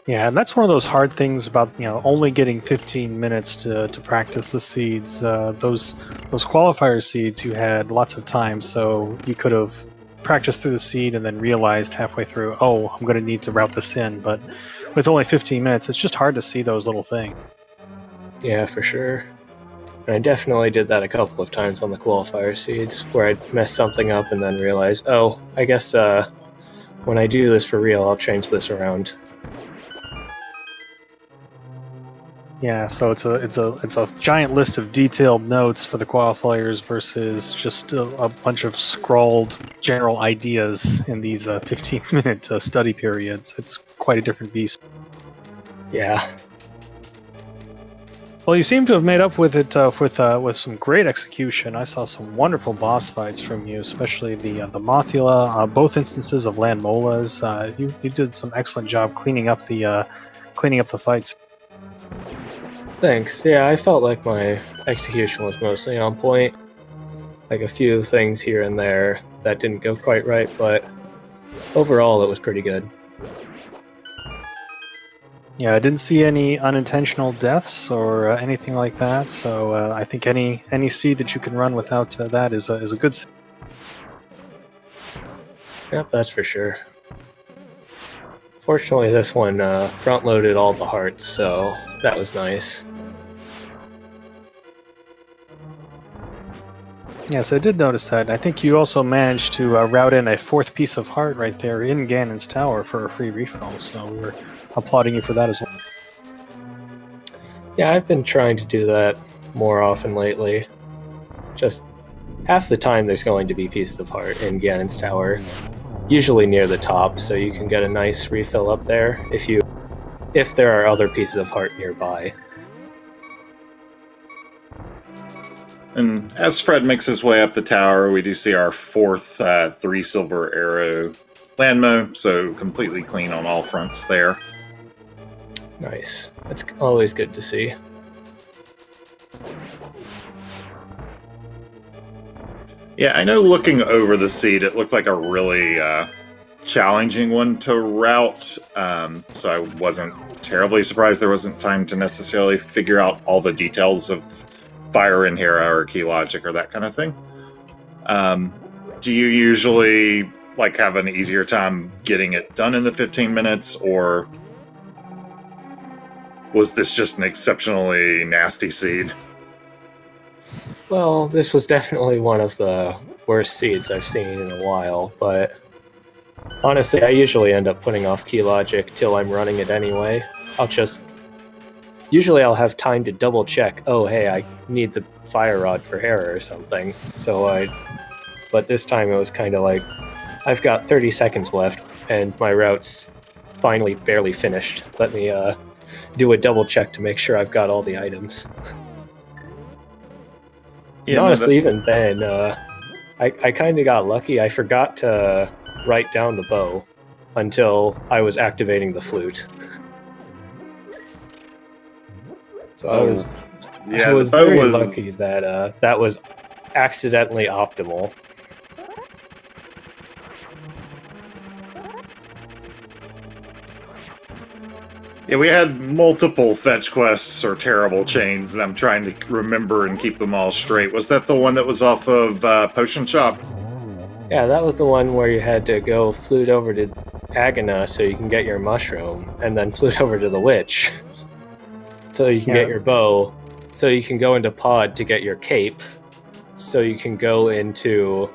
Yeah, and that's one of those hard things about, only getting 15 minutes to practice the seeds. Those qualifier seeds, you had lots of time, so you could have practiced through the seed and then realized halfway through, oh, I'm going to need to route this in. But with only 15 minutes, it's just hard to see those little things. Yeah, for sure. And I definitely did that a couple of times on the qualifier seeds, where I'd mess something up and then realize, oh, I guess when I do this for real, I'll change this around. Yeah, so it's a giant list of detailed notes for the qualifiers versus just a bunch of scrawled general ideas in these 15-minute study periods. It's quite a different beast. Yeah. Well, you seem to have made up with it with some great execution. I saw some wonderful boss fights from you, especially the Mothula, both instances of Land Molas. You did some excellent job cleaning up the fights. Thanks. Yeah, I felt like my execution was mostly on point. Like a few things here and there that didn't go quite right, but overall it was pretty good. Yeah, I didn't see any unintentional deaths or anything like that, so I think any seed that you can run without that is a good seed. Yep, that's for sure. Fortunately, this one front-loaded all the hearts, so that was nice. Yes, I did notice that. I think you also managed to route in a fourth piece of heart right there in Ganon's tower for a free refill, so we're applauding you for that as well. Yeah, I've been trying to do that more often lately. Just half the time there's going to be pieces of heart in Ganon's tower, usually near the top, so you can get a nice refill up there if there are other pieces of heart nearby. And as Fred makes his way up the tower, we do see our fourth 3 silver arrow landmo, so completely clean on all fronts there. Nice. That's always good to see. Yeah, I know looking over the seed, it looked like a really challenging one to route, so I wasn't terribly surprised there wasn't time to necessarily figure out all the details of fire in Hera or key logic or that kind of thing. Do you usually have an easier time getting it done in the 15 minutes, or was this just an exceptionally nasty seed? Well, this was definitely one of the worst seeds I've seen in a while, but honestly, I usually end up putting off key logic till I'm running it anyway. Usually I'll have time to double check, oh hey, I need the fire rod for Hera or something, but this time it was kind of like, I've got 30 seconds left, and my route's finally barely finished. Let me do a double check to make sure I've got all the items. Yeah, honestly, even then, I kind of got lucky. I forgot to write down the bow until I was activating the flute. So I was very lucky that that was accidentally optimal. Yeah, we had multiple fetch quests or terrible chains, and I'm trying to remember and keep them all straight. Was that the one that was off of Potion Shop? Yeah, that was the one where you had to go flute over to Agana so you can get your mushroom, and then flute over to the witch so you can get your bow, so you can go into Pod to get your cape, so you can go into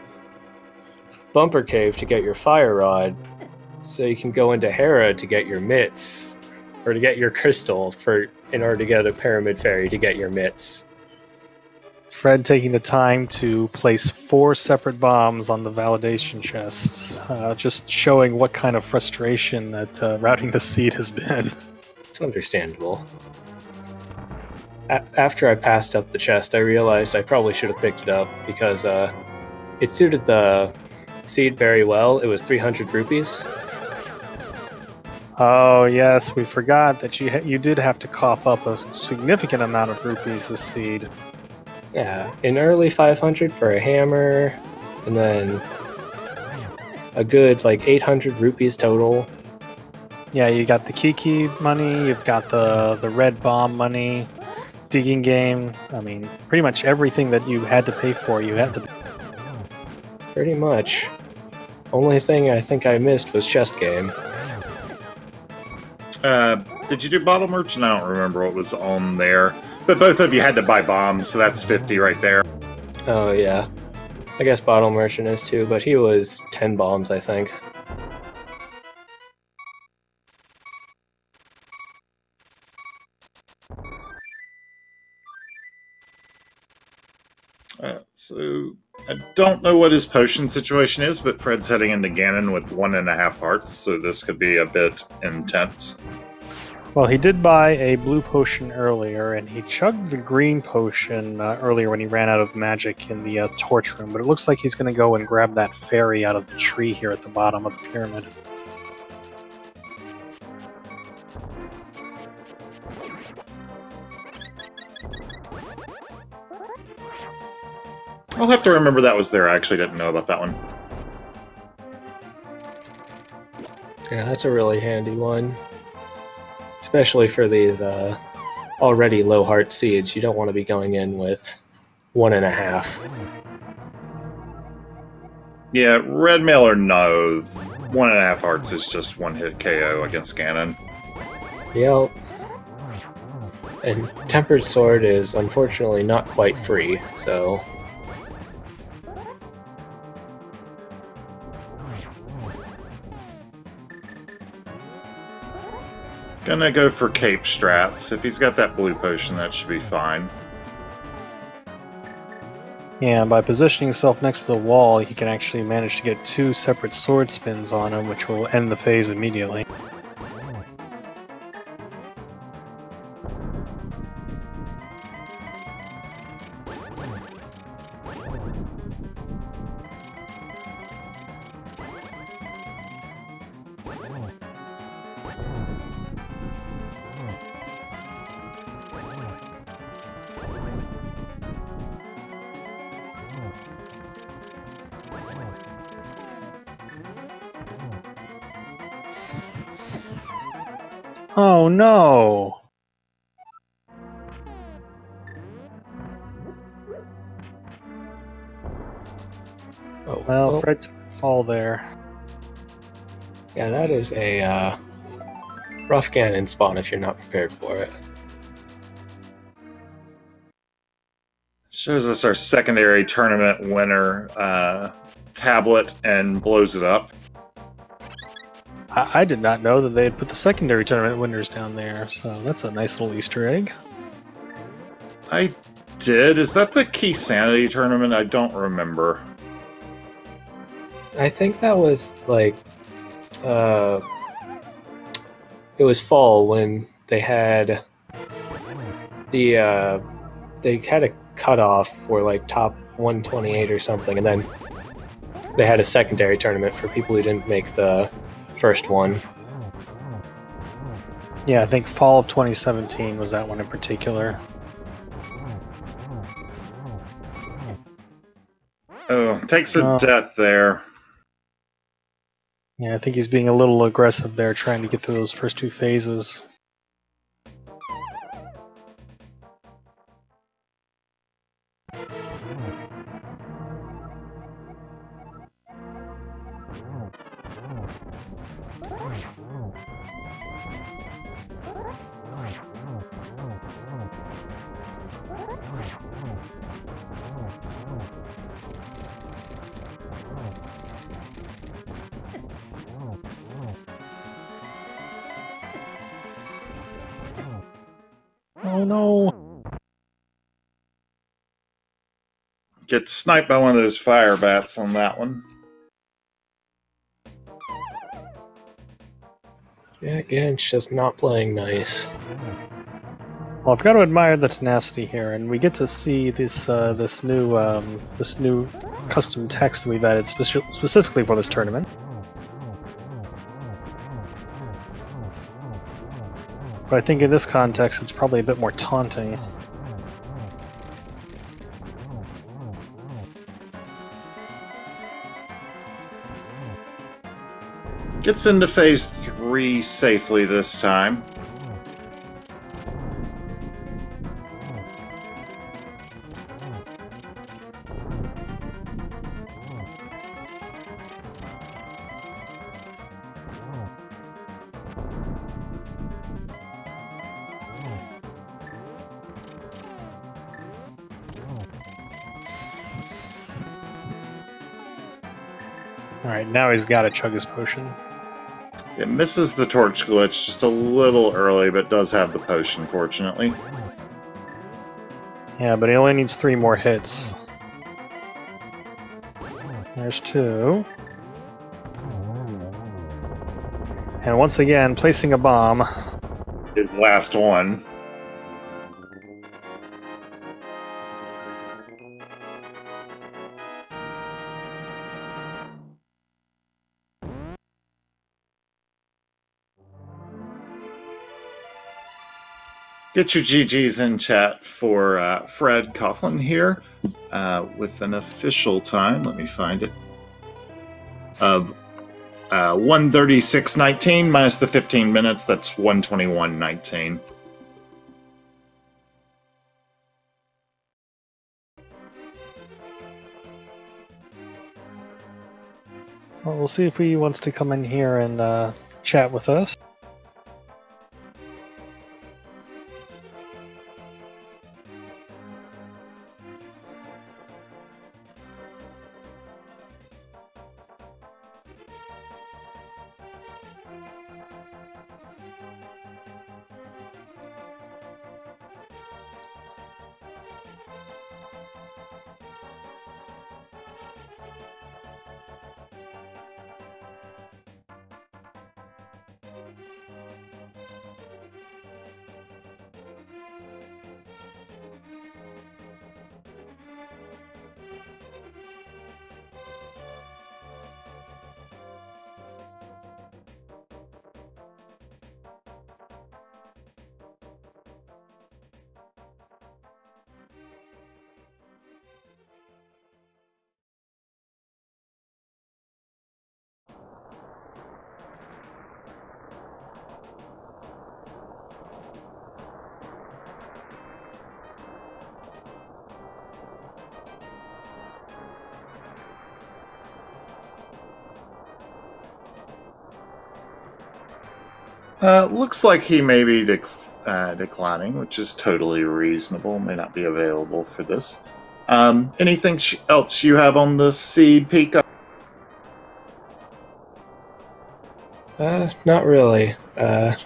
Bumper Cave to get your fire rod, so you can go into Hera to get your mitts, or to get your crystal in order to get a Pyramid Fairy to get your mitts. Fred taking the time to place 4 separate bombs on the validation chests, just showing what kind of frustration that routing the seed has been. It's understandable. After I passed up the chest, I realized I probably should have picked it up because it suited the seed very well. It was 300 rupees. Oh yes, we forgot that you did have to cough up a significant amount of rupees this seed. Yeah, an early 500 for a hammer, and then a good 800 rupees total. Yeah, you got the Kiki money, you've got the red bomb money, digging game. I mean, pretty much everything that you had to pay for, you had to. Pretty much. Only thing I think I missed was chest game. Did you do bottle merchant? I don't remember what was on there. But both of you had to buy bombs, so that's 50 right there. Oh, yeah. I guess bottle merchant is too, but he was 10 bombs, I think. So I don't know what his potion situation is, but Fred's heading into Ganon with 1.5 hearts, so this could be a bit intense. Well, he did buy a blue potion earlier, and he chugged the green potion earlier when he ran out of magic in the torch room, but it looks like he's going to go and grab that fairy out of the tree here at the bottom of the pyramid. I'll have to remember that was there. I actually didn't know about that one. Yeah, that's a really handy one. Especially for these already low heart seeds, you don't want to be going in with 1.5. Yeah, red mail or no, 1.5 hearts is just one hit KO against Ganon. Yep. And Tempered Sword is unfortunately not quite free, so... Gonna go for Cape Strats. If he's got that blue potion, that should be fine. Yeah, by positioning himself next to the wall, he can actually manage to get 2 separate sword spins on him, which will end the phase immediately. Oh no! Oh, Well, Fred took a fall there. Yeah, that is a rough Ganon spawn if you're not prepared for it. Shows us our secondary tournament winner tablet and blows it up. I did not know that they had put the secondary tournament winners down there, so that's a nice little Easter egg. I did. Is that the Key Sanity tournament? I don't remember. I think that was like it was fall when they had the they had a cutoff for like top 128 or something, and then they had a secondary tournament for people who didn't make the first one. Yeah, I think fall of 2017 was that one in particular. Oh, takes a death there. Yeah, I think he's being a little aggressive there, trying to get through those first 2 phases. Oh no! Get sniped by one of those fire bats on that one. Yeah, again, it's just not playing nice. Well, I've got to admire the tenacity here, and we get to see this this new custom text that we've added specifically for this tournament. But I think in this context, it's probably a bit more taunting. Gets into phase 3 safely this time. Alright, now he's got to chug his potion. It misses the torch glitch just a little early, but does have the potion, fortunately. Yeah, but he only needs 3 more hits. There's 2. And once again, placing a bomb. His last one. Get your GGs in chat for Fred Coughlin here with an official time. Let me find it. Of 1:36:19 minus the 15 minutes. That's 1:21:19. Well, we'll see if he wants to come in here and chat with us. Looks like he may be declining, which is totally reasonable. May not be available for this. Anything else you have on the seed, Pika? Not really. I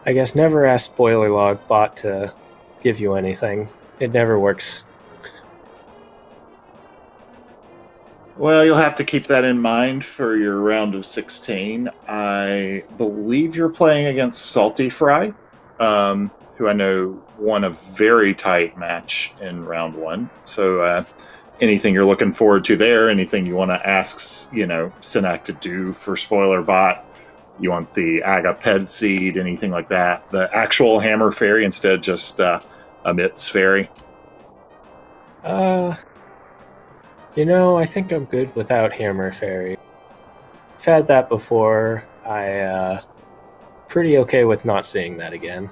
guess never ask Spoiler Log bot to give you anything. It never works. Well, you'll have to keep that in mind for your round of 16. I believe you're playing against Salty Fry, who I know won a very tight match in round 1. So anything you're looking forward to there, anything you want to ask, Synac to do for Spoiler Bot, you want the Aga Ped seed, anything like that, the actual Hammer Fairy instead just a Mitz Fairy? I think I'm good without Hammer Fairy. I've had that before. Pretty okay with not seeing that again.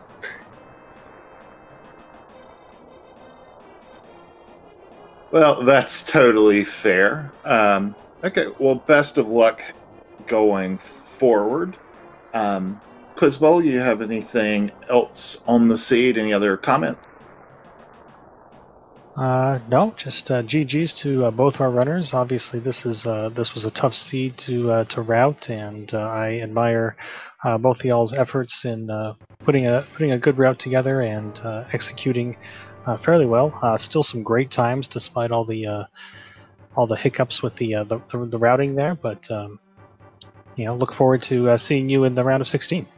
Well, that's totally fair. Okay, well, best of luck going forward. Quizball, you have anything else on the seed? Any other comments? No, just GGs to both our runners. Obviously, this was a tough seed to route, and I admire both of y'all's efforts in putting a good route together and executing fairly well. Still some great times despite all the hiccups with the routing there, but look forward to seeing you in the round of 16.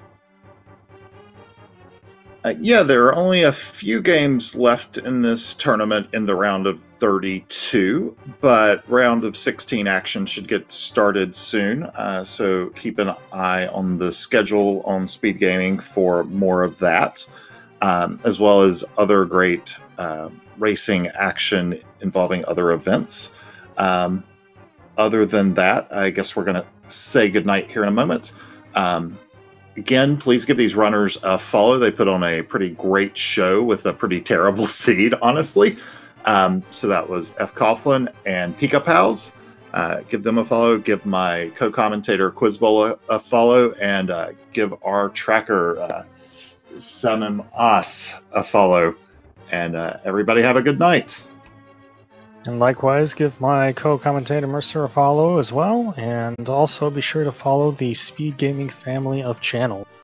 Yeah, there are only a few games left in this tournament in the round of 32, but round of 16 action should get started soon. So keep an eye on the schedule on Speed Gaming for more of that, as well as other great racing action involving other events. Other than that, I guess we're going to say goodnight here in a moment. Again, please give these runners a follow. They put on a pretty great show with a pretty terrible seed, honestly. So that was fcoughlin and Pikapals. Give them a follow. Give my co-commentator Quizbola a follow, and give our tracker Samim As a follow. And everybody have a good night. And likewise, give my co-commentator Mercer a follow as well, and also be sure to follow the Speed Gaming family of channels.